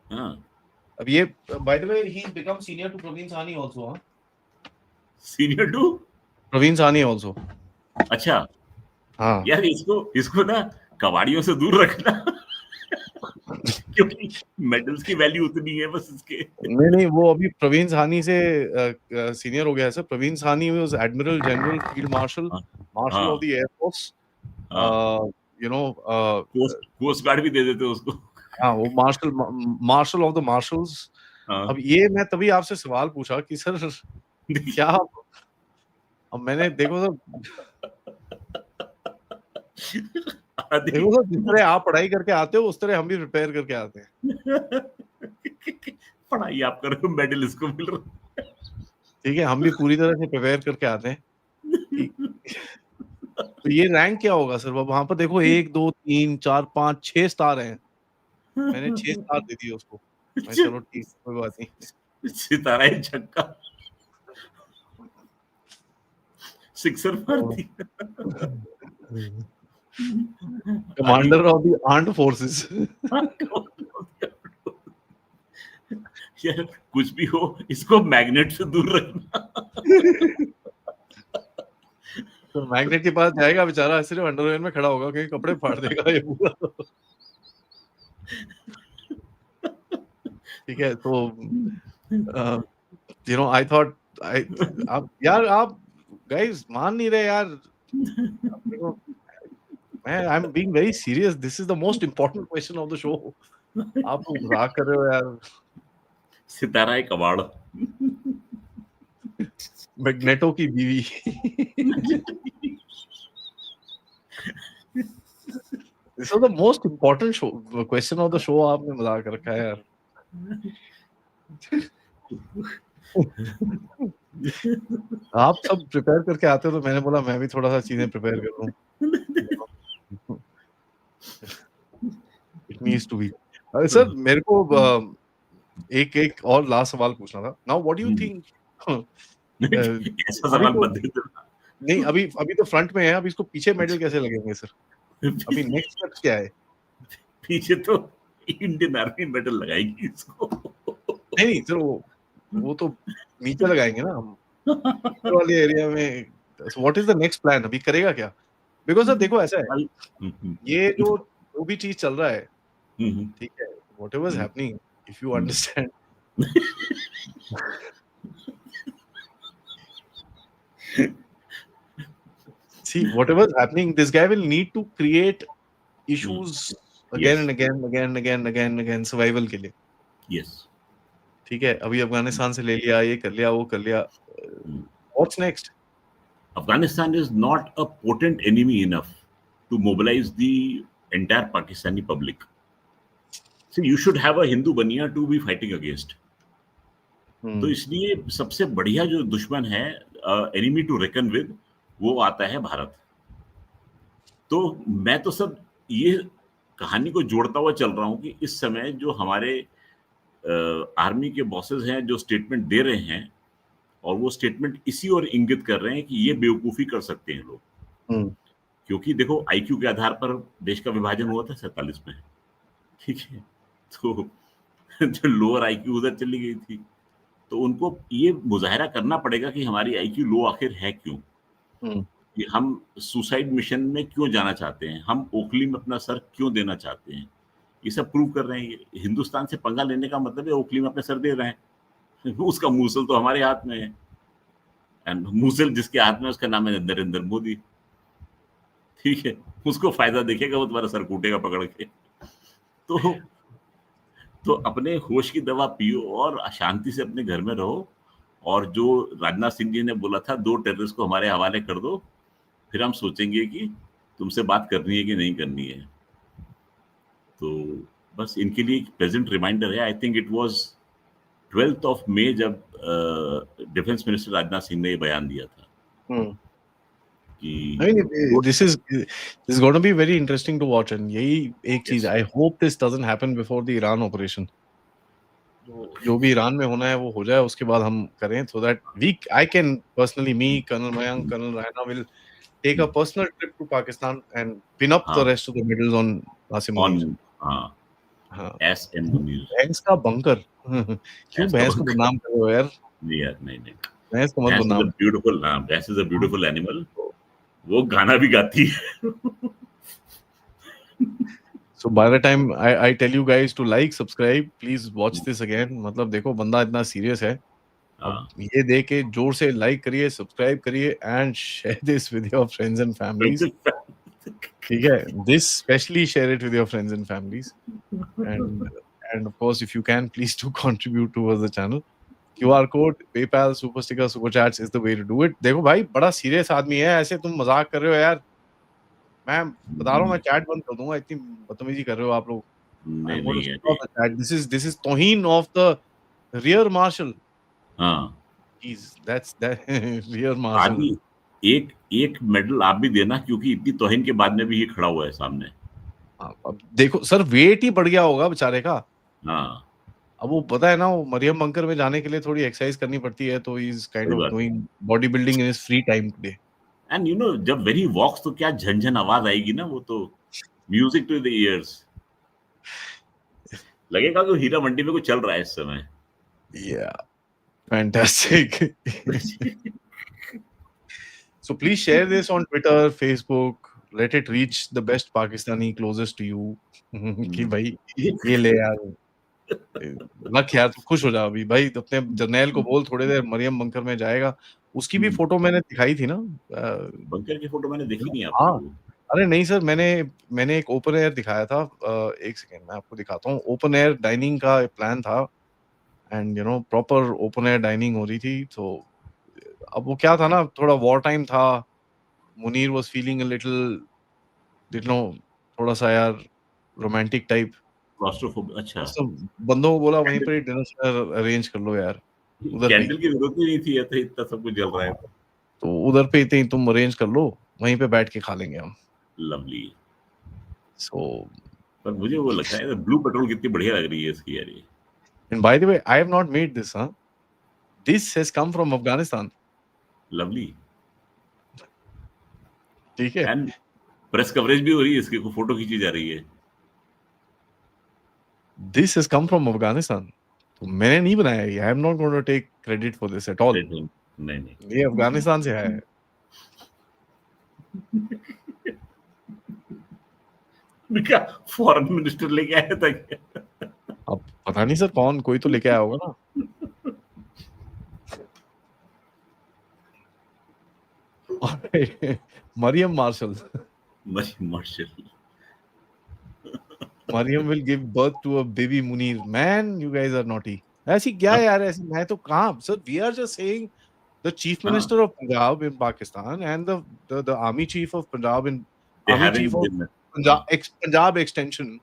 हाँ। अब ये by the way he's become senior to Praveen Sahni also, हाँ? Senior to Praveen Sahni also. अच्छा। हाँ। यार इसको ना कबाड़ियों से दूर रखना क्योंकि मेडल्स की वैल्यू उतनी है बस इसके। नहीं, वो अभी प्रवीण साहनी से सीनियर हो गया है sir. Praveen Sawhney was admiral general field marshal of the air force. Coast guard भी दे देते उसको। हाँ, वो मार्शल ऑफ द मार्शल्स। अब ये मैं तभी आपसे सवाल पूछा कि सर क्या, अब मैंने देखो सर जिस तरह आप पढ़ाई करके आते हो उस तरह हम भी प्रिपेयर करके आते हैं। पढ़ाई आप कर रहे हो, मेडल इसको मिल रहा है। ठीक है, हम भी पूरी तरह से प्रिपेयर करके आते हैं। तो ये रैंक क्या होगा सर? वहां पर देखो 1 2 3 4 5 6 स्टार हैं। मैंने 6 स्टार दे दिए उसको। चलो ठीक, कोई बात नहीं। सितारा ही झटका, सिक्सर मार दिया। Commander of the armed forces. यार कुछ भी हो, इसको मैग्नेट से दूर रखना। तो मैग्नेट के पास जाएगा बेचारा, सिर्फ अंडरवेयर में खड़ा होगा क्योंकि कपड़े फाड़ देगा ये पूरा। ठीक है, तो आई थॉट आप गाइस मान नहीं रहे यार। I am being very serious, this is the most important question of the show. आप तो मजाक कर रहे हो यार। सितारा है कबाड़, मैग्नेटो की बीवी। This is the most important show question of the show. आपने मजाक रखा है यार। आप सब प्रिपेयर करके आते हो तो मैंने बोला मैं भी थोड़ा सा चीजें प्रिपेयर कर लूं। It needs to be. Sir मेरे को एक और लास्ट सवाल पूछना था। Now what do you think? ऐसा सवाल मत दे देना, नहीं अभी तो फ्रंट में है, अभी इसको पीछे मेडल कैसे लगेंगे सर? अभी नेक्स्ट स्टेप क्या है? पीछे तो इंडियन आर्मी मेडल लगाएगी इसको। नहीं सर, वो तो नीचे लगाएंगे ना हम वाले एरिया में। What is the next plan? अभी करेगा क्या? बिकॉज सर देखो ऐसा है, ये जो भी चीज चल रहा है, ठीक है, whatever is happening, if you understand, see whatever is happening, this guy will need to create issues again and again survival के लिए। Yes. ठीक है, अभी अफगानिस्तान से ले लिया, ये कर लिया, वो कर लिया, what's next? Afghanistan is not a potent enemy enough to mobilize the entire Pakistani public. So you should have a Hindu Baniya to be fighting against. तो इसलिए सबसे बढ़िया जो दुश्मन है, एनिमी टू रेकन विद, वो आता है भारत। तो मैं तो सब ये कहानी को जोड़ता हुआ चल रहा हूं कि इस समय जो हमारे आर्मी के बॉसेस हैं जो स्टेटमेंट दे रहे हैं, और वो स्टेटमेंट इसी और इंगित कर रहे हैं कि ये बेवकूफी कर सकते हैं लोग। क्योंकि देखो आईक्यू के आधार पर देश का विभाजन हुआ था 47 में, ठीक है, तो जो लोअर आईक्यू उधर चली गई थी, तो उनको ये मुजाहरा करना पड़ेगा कि हमारी आईक्यू लो आखिर है क्यों, कि हम सुसाइड मिशन में क्यों जाना चाहते हैं, हम ओखली में अपना सर क्यों देना चाहते हैं, ये सब प्रूव कर रहे हैं। हिंदुस्तान से पंगा लेने का मतलब है ओखली में अपने सर दे रहे हैं, उसका मूसल तो हमारे हाथ में है, एंड मूसल जिसके हाथ में उसका नाम है नरेंद्र मोदी, ठीक है, उसको फायदा देखेगा, वो तुम्हारा सर कूटेगा पकड़ के। तो अपने होश की दवा पियो और शांति से अपने घर में रहो, और जो राजनाथ सिंह जी ने बोला था 2 टेररिस्ट को हमारे हवाले कर दो, फिर हम सोचेंगे कि तुमसे बात करनी है कि नहीं करनी है। तो बस इनके लिए प्रेजेंट रिमाइंडर है। I think it was 12th of May जब डिफेंस मिनिस्टर राजनाथ सिंह ने ये बयान दिया था कि this is going to be very interesting to watch, and यही एक चीज, I hope this doesn't happen before the Iran operation. जो भी ईरान में होना है वो हो जाए, उसके बाद हम करें, so that I can personally, me, Colonel Mayank, Colonel Raina will take a personal trip to Pakistan and pin up the rest of the medals on Asim Munir. SM Munir, भैंस का बंकर। क्यों भैंस को बदनाम कर रहे हो यार? नहीं भैंस को मत बदनाम। भैंस इज अ ब्यूटीफुल एनिमल, वो गाना भी गाती है। So by the time I tell you guys to like, subscribe, please watch this again. मतलब देखो बंदा इतना सीरियस है, अब ये देख के जोर से लाइक करिए, सब्सक्राइब करिए, and share this with your friends and families. ठीक है, this especially share it with your friends and families, and of course if you can, please do contribute towards the channel. QR code, PayPal, super sticker, super chats is the way to do it. देखो भाई बड़ा serious आदमी है, ऐसे तुम मजाक कर रहे हो यार, मैं बता रहा हूँ, मैं चैट बंद कर दूंगा, इतनी बदतमीजी कर रहे हो आप लोग। This is तौहीन of the rear marshal. That's rear marshal. एक मेडल आप भी देना, क्योंकि इतनी तौहीन के बाद में भी ये खड़ा हुआ है सामने। अब देखो सर, वेट ही बढ़ गया होगा बेचारे का। अब वो पता है ना, वो मरियम बंकर में जाने के लिए थोड़ी एक्सरसाइज करनी पड़ती है, तो is kind of doing body building in his free time today. And you know, जब वेरी वॉक्स तो क्या झनझन आवाज आएगी ना, वो तो म्यूजिक टू द ईयर्स, लगेगा कि हीरा मंडी में कुछ चल रहा है इस समय। Yeah, fantastic. So please share this on Twitter, Facebook. Let it reach the best Pakistani closest to you. कि भाई ये ले यार, लक यार, तो खुश हो जा अभी भाई, अपने जर्नैल को बोल थोड़ी देर मरियम बंकर में जाएगा। उसकी भी फोटो मैंने दिखाई थी ना, बंकर की फोटो मैंने देखी नहीं आपको। अरे नहीं सर, मैंने एक ओपन एयर दिखाया था, एक सेकेंड मैं आपको दिखाता हूँ। ओपन एयर डाइनिंग का प्लान था, and you know proper open air dining हो रही थी। तो अब वो क्या था ना, थोड़ा वॉर टाइम था, Munir was feeling a little, you know, थोड़ा सा यार रोमांटिक टाइप। अच्छा, तो बंदों को बोला वहीं पर डिनर अरेंज कर लो यार, उधर कैंडल की जरूरत ही नहीं थी, तो इतना सब कुछ जल रहा है, तो उधर पे ही तुम अरेंज कर लो, वहीं पे बैठ के खा लेंगे हम। लवली। सो पर मुझे वो लगता है ब्लू पेट्रोल कितनी बढ़िया लग रही है इसकी यार ये। And by the way, I have not made this, huh? This has come from Afghanistan. Lovely. ठीक है। एंड प्रेस कवरेज भी हो रही है इसकी, को फोटो खींची जा रही है। This has come from Afghanistan. तो मैंने नहीं बनाया ये। I am not going to take credit for this at all. नहीं नहीं, ये अफगानिस्तान से है। क्या फॉरेन मिनिस्टर लेके आया था क्या? अब पता नहीं सर कौन, कोई तो लेके आया होगा ना। Maryam marshal. Marshal. Mariam will give birth to a baby Munir. Man, you guys are naughty. ऐसी क्या है यार, ऐसी मैं तो कहाँ sir, we are just saying the chief minister of Punjab in Pakistan and the army chief of Punjab in army chief of Punjab extension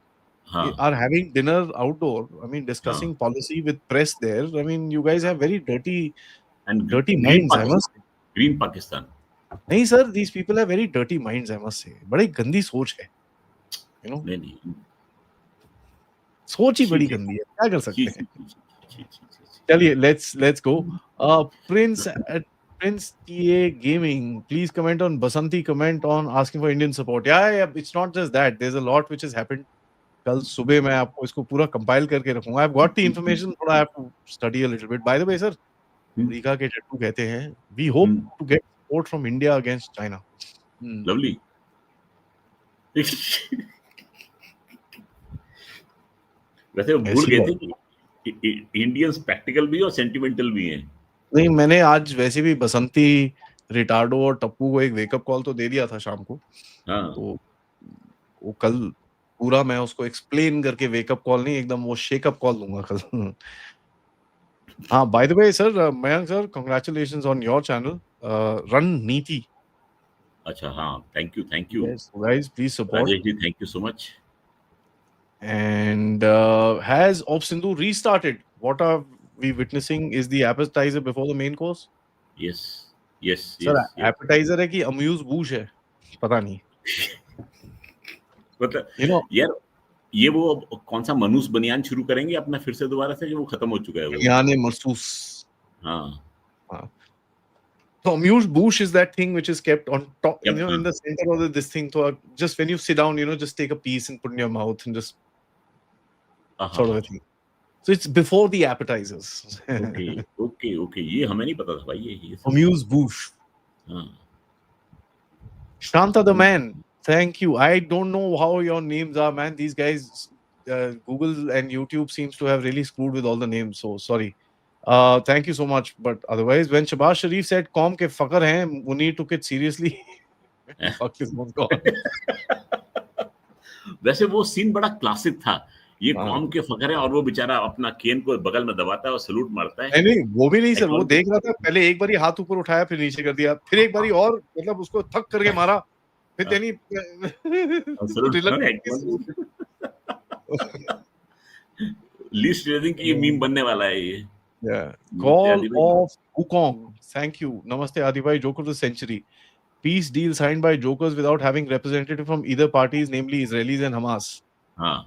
are having dinner outdoor. I mean, discussing policy with press there. I mean, you guys have very dirty minds. I must say. Green Pakistan. नहीं sir, these people have very dirty minds. I must say. बड़ी गंदी सोच है. You know. नहीं सोच ही बड़ी गंदी है, क्या कर सकते हैं। चलिए let's go. Prince TA Gaming, please comment on Basanti comment on asking for Indian support. Yeah, it's not just that. There's a lot which has happened. कल सुबह मैं आपको इसको पूरा कंपाइल करके रखूंगा. I've got the information, but I have to study a little bit. By the way, sir, America के टट्टू कहते हैं, we hope to get support from India against China. Lovely. वैसे भूल गए थे कि इंडियंस प्रैक्टिकल भी और सेंटिमेंटल भी हैं। नहीं, मैंने आज वैसे भी बसंती, रिटार्डो और टप्पू को एक वेकअप कॉल तो दे दिया था शाम को। तो वो कल पूरा मैं उसको एक्सप्लेन करके वेकअप कॉल नहीं, एकदम वो शेकअप कॉल दूंगा कल। हाँ, by the way sir, Mayank sir, congratulations on your channel Rananeeti. अच्छा, हाँ, thank you guys, please support. Rajesh ji, thank you so much. And has Op Sindhu restarted? What are we witnessing? Is the appetizer before the main course? Yes. Sir, appetizer है कि amuse bouche है? पता नहीं। मतलब यार ये वो कौन सा मनूस बनियान शुरू करेंगे अपना फिर से दोबारा से, जो वो खत्म हो चुका है वो। बनियान महसूस। हाँ। So amuse bouche is that thing which is kept on top, you know, in the center of this thing. So just when you sit down, you know, just take a piece and put in your mouth and just sort of a thing. So it's before the appetizers. Okay. ये हमें नहीं पता था भाई ये। Amuse bouche. Shanta the man, thank you. I don't know how your names are, man. These guys, Google and YouTube seems to have really screwed with all the names. So sorry. Thank you so much. But otherwise, when Shahbaz Sharif said "Qaum ke fakhr hain," Munir took it seriously. Fuck this one gone. वैसे वो scene बड़ा classic था। ये कौम के फखर है और वो बेचारा अपना केन को बगल में दबाता है और सैल्यूट मारता है। नहीं, वो भी नहीं सर, वो देख रहा था, पहले एक बारी हाथ ऊपर उठाया, फिर नीचे कर दिया, फिर एक बारी और मतलब उसको थक करके मारा, फिर देनी लीस्ट रेजिंग की ये मीम बनने वाला है ये। Call of Wukong. Thank you. Namaste Adi bhai, Joker of the century. Peace deal signed by jokers without having representative from either parties, namely Israelis and Hamas. हाँ।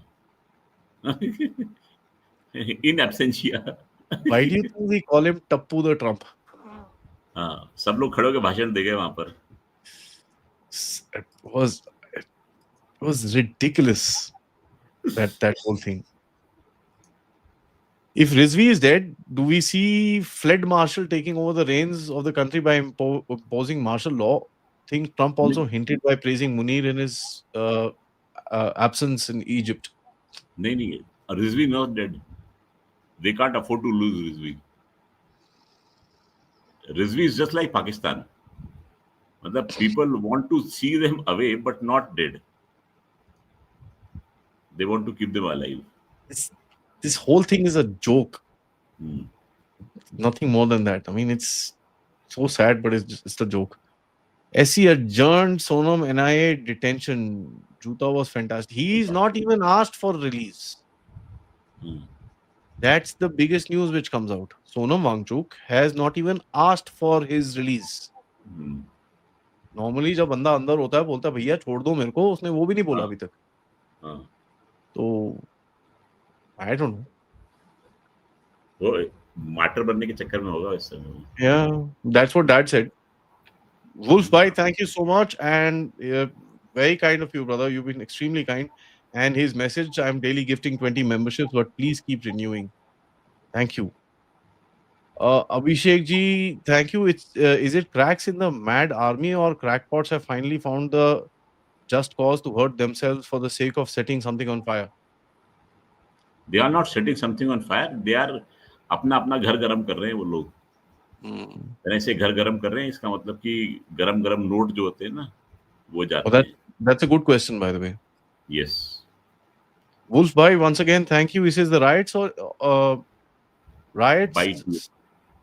In absentia. Why do you think we call him Tappu the Trump? हाँ, सब लोग खड़े होकर भाषण दे गए वहां पर। It was ridiculous, that whole thing. If Rizvi is dead, do we see Fled Marshal taking over the reins of the country by imposing martial law? I think Trump also hinted by praising Munir in his absence in Egypt. नहीं, Rizvi not dead. They can't afford to lose Rizvi. Rizvi is just like Pakistan. The people want to see them away, but not dead. They want to keep them alive. This whole thing is a joke. Nothing more than that. I mean, it's so sad, but it's a joke. SC adjourned Sonam NIA detention. Juta was fantastic. He's not even asked for release. That's the biggest news which comes out. Sonam Wangchuk has not even asked for his release. Normally, जब बंदा अंदर होता है, बोलता है भैया छोड़ दो मेरे को, उसने वो भी नहीं बोला अभी तक. तो I don't know. वो मार्टर बनने के चक्कर में होगा इस समय। Yeah, that's what Dad said. Wolf bhai, thank you so much, and very kind of you, brother. You've been extremely kind. And his message: I'm daily gifting 20 memberships, but please keep renewing. Thank you. Abhishek ji, thank you. Is it cracks in the mad army or crackpots have finally found the just cause to hurt themselves for the sake of setting something on fire? They are not setting something on fire. They are अपना अपना घर गरम कर रहे हैं वो लोग. ऐसे घर गरम कर रहे हैं, इसका मतलब कि गरम गरम नोट जो होते हैं ना वो जाते हैं. That's a good question, by the way. Yes. Wolf bhai, once again, thank you. He says the riots or riots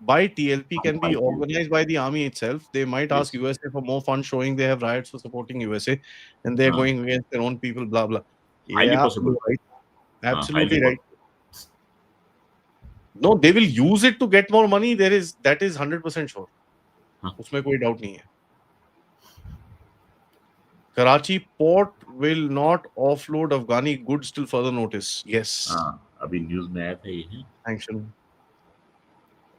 by TLP can be organized by the army itself. They might ask USA for more funds, showing they have riots for supporting USA, and they're going against their own people. Blah blah. Highly possible. Right. Absolutely right. No, they will use it to get more money. That is 100% sure. उसमें कोई doubt नहीं है. Karachi port will not offload Afghani goods till further notice. Yes. अभी news में आया था ये. Sanction.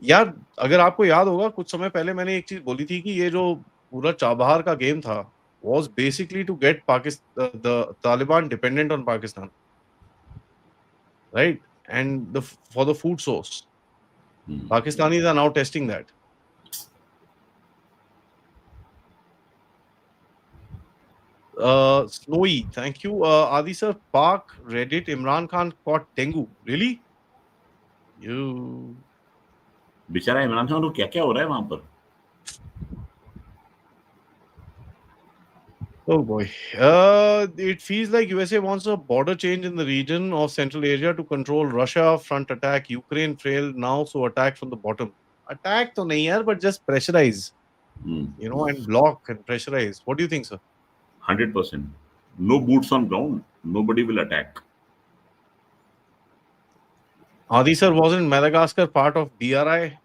यार अगर आपको याद होगा कुछ समय पहले मैंने एक चीज बोली थी कि ये जो पूरा चाबहार का गेम था was basically to get the Taliban dependent on Pakistan, right? And for the food source. Pakistanis are now testing that. Snowy, thank you. Adi sir, Pak Reddit, Imran Khan caught dengue. Really? You. बेचारा इमरान खान को क्या-क्या हो रहा है वहां पर? Oh boy. It feels like USA wants a border change in the region of Central Asia to control Russia, front attack, Ukraine failed now, so attack from the bottom. Attack to nahi yaar, but just pressurize. And block and pressurize. What do you think, sir? 100%. No boots on ground. Nobody will attack. Adi sir, wasn't Madagascar part of BRI?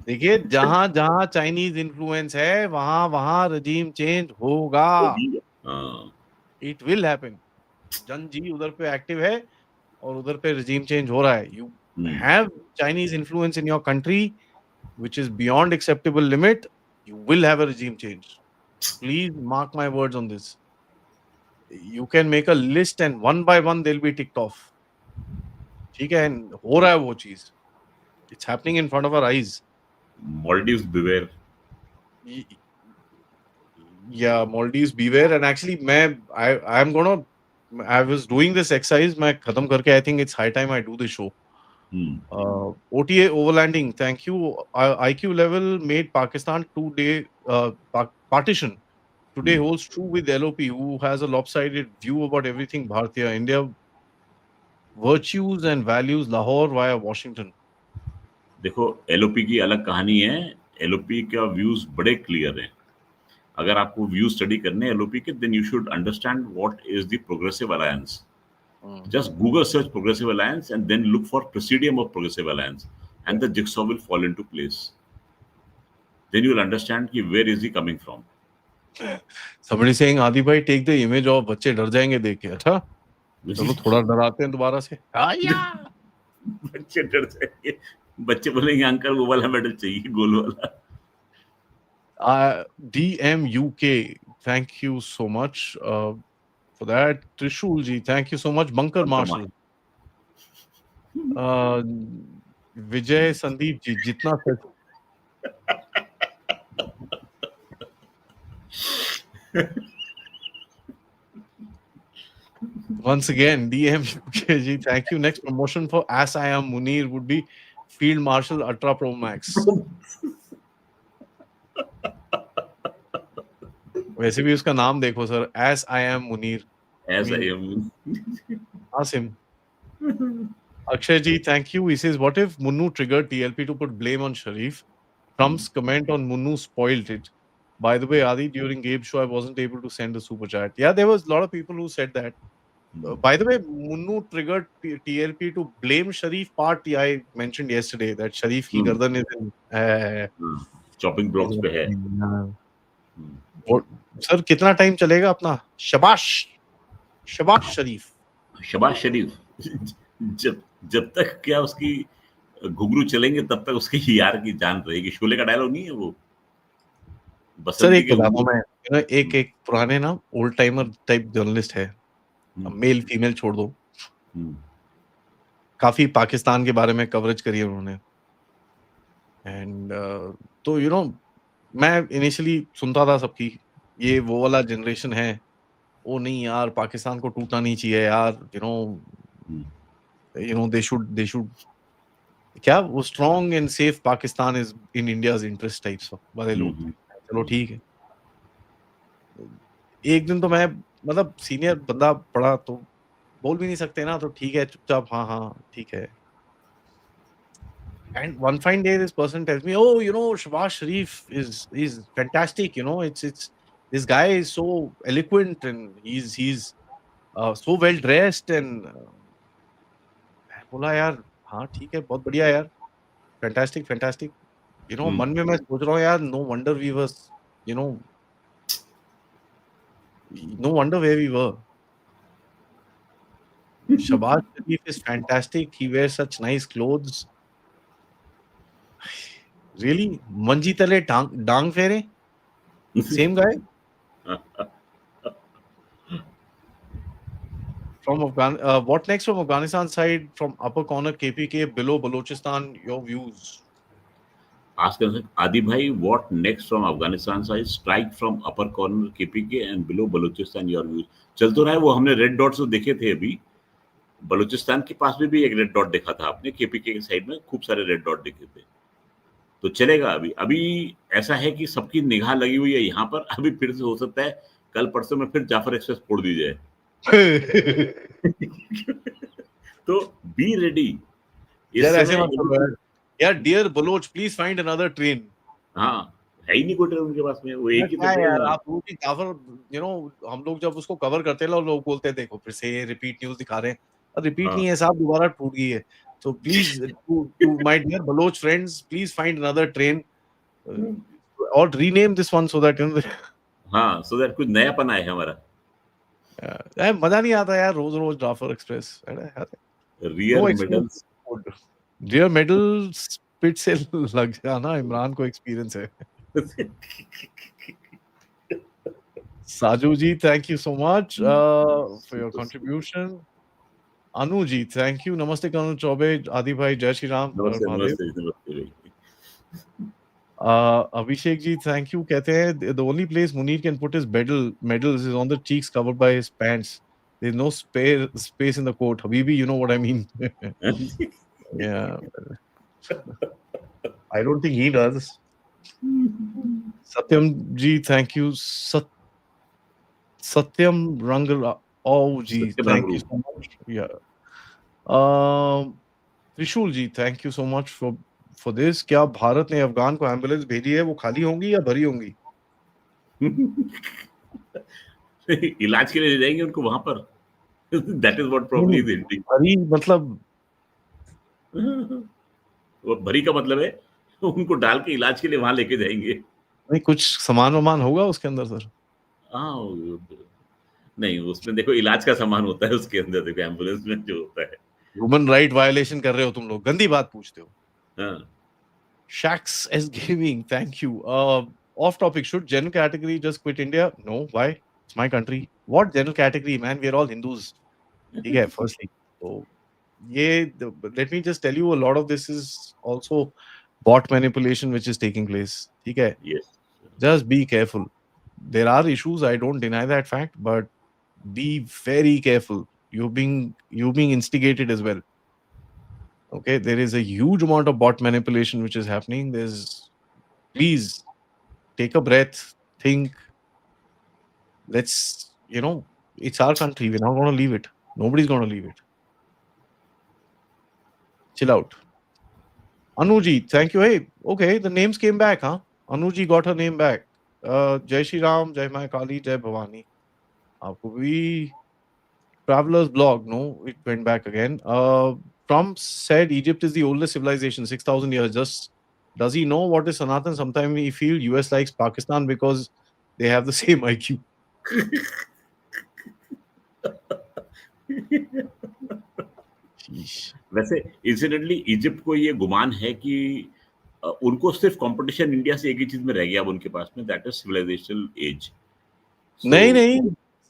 देखिए जहां जहां Chinese influence है वहां रजीम change होगा. It will happen. जन जी उधर पे active है और उधर पे रजीम चेंज हो रहा है. You have Chinese influence in your country which is beyond acceptable limit, you will have a regime change. Please mark my words on this. You can make a list and one by one they'll be ticked off. ठीक है, हो रहा है वो चीज. It's happening in front of our eyes. Maldives beware. Yeah, Maldives beware. And actually I was doing this exercise. मैं खत्म करके I think it's high time I do this show. OTA overlanding. Thank you. IQ level made Pakistan today partition. Today holds true with LOP, who has a lopsided view about everything Bharatiya. India virtues and values Lahore via Washington. देखो LOP की अलग कहानी है. LOP का views बड़े clear हैं. अगर आपको व्यू स्टडी करने LOP के, then you should understand what is the Progressive Alliance. Just Google search Progressive Alliance and then look for Presidium of Progressive Alliance, and the jigsaw will fall into place. Then you will understand कि where is he coming from. Somebody saying Adi bhai take the image of बच्चे डर जाएंगे देख के. अच्छा चलो थोड़ा डराते हैं दोबारा से. बच्चे डर जाएंगे. बच्चे बोलेंगे अंकल वो वाला मेडल चाहिए गोल वाला. DMUK, thank you so much for that. Trishul ji, thank you so much. Bunker Marshal. Vijay Sandeep ji, jitna sach. Once again, DMUK ji, thank you. Next promotion for As I Am Munir would be Field Marshal Ultra Pro Max. वैसे भी उसका नाम देखो sir. As I Am Munir. As I Am. Ask him. Akshay ji, thank you. He says, what if Munnu triggered TLP to put blame on Sharif? Trump's comment on Munnu spoiled it. By the way, Adi, during Gabe's show, I wasn't able to send a super chat. Yeah, there was a lot of people who said that. By the way, Munnu triggered TLP to blame Sharif part. I mentioned yesterday that Sharif ki gardan is in chopping blocks पे है. Sir कितना time चलेगा अपना? शबाश शरीफ. जब तक क्या उसकी घुंघरू चलेंगे तब तक उसके यार की जान रहेगी। शोले का डायलॉग नहीं है वो? सर बसंती एक के बताता हूँ घुंघरू। मैं, एक पुराने ना ओल्ड टाइमर टाइप जर्नलिस्ट है, मेल फीमेल छोड़ दो, काफी पाकिस्तान के बारे में कवरेज करी है उन्होंने। एंड तो मैं इनिशियली सुनता था सबकी, ये वो वाला जनरेशन है, ओ नहीं यार पाकिस्तान को टूटना नहीं चाहिए यार, दे शुड क्या वो strong and safe Pakistan is in India's interest types वाले लोग थे। चलो ठीक है। एक दिन तो मैं मतलब सीनियर बंदा पढ़ा तो बोल भी नहीं सकते ना, तो ठीक है चुपचाप हाँ हाँ ठीक है। And one fine day, this person tells me, "Oh, Shahbaz Sharif is fantastic. It's this guy is so eloquent and he's so well dressed." And मैं बोला यार हाँ ठीक है, बहुत बढ़िया यार, fantastic. मन में मैं सोच रहा हूँ यार, no wonder we was, no wonder where we were. Shahbaz Sharif is fantastic. He wears such nice clothes. Really? मंजी तले डांग फेरे? Same guy? From what next from Afghanistan side, from upper corner KPK, below Balochistan, your views? Ask Adi bhai, what next from Afghanistan side? Strike from upper corner KPK and below Balochistan, your views. चल तो रहा है वो, हमने red dots तो देखे थे अभी। बलूचिस्तान के पास में भी एक रेड डॉट देखा था आपने, केपीके के साइड में खूब सारे रेड डॉट देखे थे। तो चलेगा अभी ऐसा है कि सबकी निगाह लगी हुई है यहाँ पर। अभी फिर से हो सकता है कल परसों में फिर जाफर एक्सप्रेस फोड़ दी जाए। तो बी रेडी। यार ऐसे मत करो यार, dear Baloch please find another train. हाँ है ही नहीं कोई ट्रेन उनके पास में, वो एक ही तो यार आप लोग की जाफर हम लोग जब उसको कवर करते हैं लोग बोलते हैं देखो फिर से रिपीट न्यूज दिखा रहे हैं, रिपीट नहीं है साहब, दोबारा टूट गई है। So please, to my dear Baloch friends, please find another train or rename this one so that हाँ, so that कुछ नयापन आए हमारा। मजा नहीं आता यार रोज जाफर एक्सप्रेस। रियर मेडल स्पिट से लग जाना इमरान को एक्सपीरियंस है। Saju ji, thank you so much for your contribution. Anu ji, thank you. नमस्ते कर्नल चौबे, आदि भाई, जय श्री राम। Abhishek ji, thank you. कहते हैं the only place Munir can put his medals is on the cheeks covered by his pants. There is no space in the coat. Habibi, you know what I mean. Yeah. I don't think he does. Satyam ji, thank you. Satyam Rangal. Oh, ji, thank you so much. Yeah. Trishul ji, thank you so much for this. क्या भारत ने अफगान को ambulance भेजी है, वो खाली होंगी या भरी होंगी? इलाज के लिए ले जाएंगे उनको वहां पर। That is what probably is hinting. भरी मतलब वो भरी का मतलब है उनको डाल के इलाज के लिए वहां लेके जाएंगे। नहीं, कुछ सामान होगा उसके अंदर सर? हाँ नहीं, उसमें देखो इलाज का सामान होता है उसके अंदर, देखो एम्बुलेंस में जो होता है। ह्यूमन राइट वायलेशन कर रहे हो तुम लोग, गंदी बात पूछते हो। हाँ। Shax as Gaming, thank you. Off topic, should general category just quit India? No, why? It's my country. What general category, man? We are all Hindus. ठीक है, firstly. So let me just tell you, a lot of this is also bot manipulation which is taking place. ठीक है? Yes. Just be careful. There are issues, I don't deny that fact, but be very careful. You're being instigated as well. Okay, there is a huge amount of bot manipulation which is happening. Please take a breath, think. Let's, it's our country. We're not going to leave it. Nobody's going to leave it. Chill out. Anuji, thank you. Hey, okay, the names came back, huh? Anuji got her name back. Jai Shri Ram, Jai Maa Kali, Jai Bhavani. Aapko bhi Traveler's blog, no, it went back again. Trump said Egypt is the oldest civilization, 6,000 years. Just does he know what is Sanatan? Sometimes we feel US likes Pakistan because they have the same IQ. वैसे incidentally Egypt को ये गुमान है कि उनको सिर्फ competition India से एक ही चीज में रह गया अब उनके पास में, दैट इज सिविलाइजेशनल एज। नहीं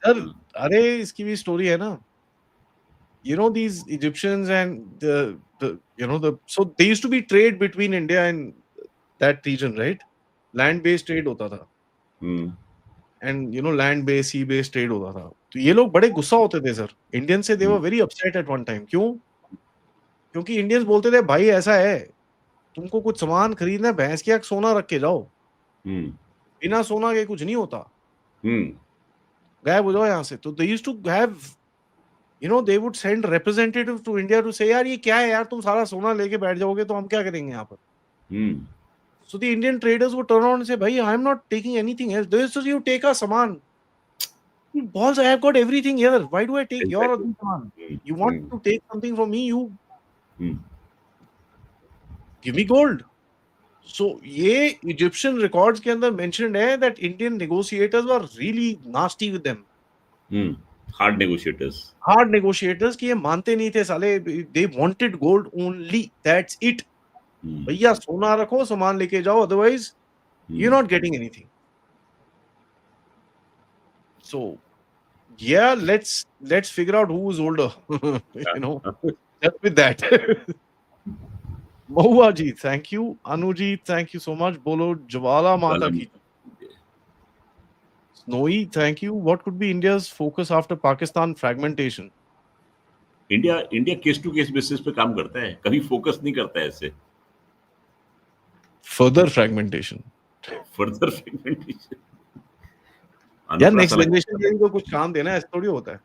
सर, अरे इसकी भी स्टोरी है ना। You know, these Egyptians and so they used to be trade between India and that region, right? Land-based trade होता था, and land-based, sea-based trade होता था। तो ये लोग बड़े गुस्सा होते थे सर इंडियन से। They were very upset at one time। क्यों? क्योंकि इंडियंस बोलते थे भाई ऐसा है, तुमको कुछ सामान खरीदना है, भैंस की सोना रख के जाओ, बिना सोना के कुछ नहीं होता, गायब हो जाओ यहाँ से। तो they used to have, they would send representative to India to say, यार ये क्या है यार, तुम सारा सोना लेके बैठ जाओगे तो हम क्या करेंगे यहाँ पर। So the Indian traders would turn around and say, भाई I am not taking anything else. This is you take our saman. Balls, I have got everything here. Why do I take your saman? You want to take something from me, you give me gold. So ये Egyptian records के अंदर mentioned है that Indian negotiators were really nasty with them. Hard negotiators कि ये मानते नहीं थे साले। They wanted gold only, that's it. भैया सोना रखो, सामान लेके जाओ, otherwise you are not getting anything. So yeah, let's figure out who is older, just with that. Mahua ji, thank you. Anu ji, thank you so much. Bolo Jwala Mata ki. Snowy, thank you. What could be India's focus after Pakistan fragmentation? India case to case basis पे काम करता है, कभी focus नहीं करता है ऐसे। Further fragmentation. यार नेक्स्ट जनरेशन के लिए तो कुछ काम देना है, ऐसा थोड़ी होता है।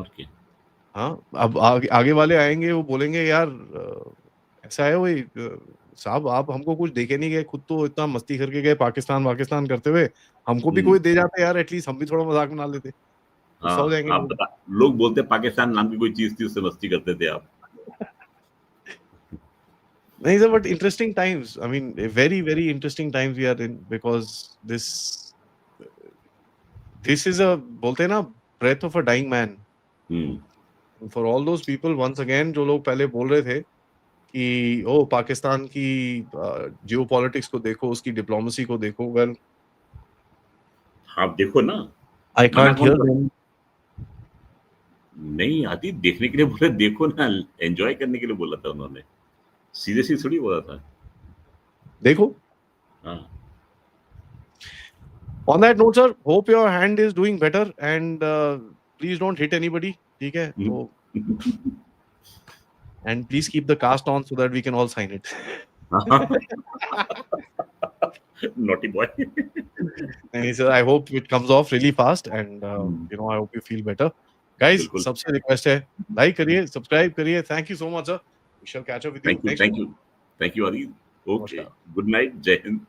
ओके, हाँ, अब आगे वाले आएंगे, वो बोलेंगे यार ऐसा है वही साहब, आप हमको कुछ देके नहीं गए, खुद तो इतना मस्ती करके गए पाकिस्तान करते हुए, हमको भी कोई दे जाते यार, एटलीस्ट हम भी थोड़ा मजाक बना लेते। हाँ, लोग बोलते पाकिस्तान नाम की कोई चीज थी, उससे मस्ती करते थे आप। नहीं sir, but interesting times, I mean very very interesting times we are in, because this is a, बोलते हैं ना, breath of a dying man. For all those people, once again, जो लोग पहले बोल रहे थे कि ओ पाकिस्तान की जियोपॉलिटिक्स को देखो, उसकी डिप्लोमेसी को देखो, वेल आप देखो ना, आई कांट हियर देम। नहीं आती देखने के लिए बोले, देखो ना, एंजॉय करने के लिए बोला था उन्होंने, सीरियसली थोड़ी बोला था, देखो। हाँ। On that note, sir, hope your hand is doing better and please don't hit anybody, ठीक है? So, and please keep the cast on so that we can all sign it. Naughty boy. नहीं sir, I hope it comes off really fast and I hope you feel better. Guys, सबसे request है, like करिए, subscribe करिए। Thank you so much, sir. We shall catch up with you next week. Thank you, Adi. Okay. Good night. Jai Hind.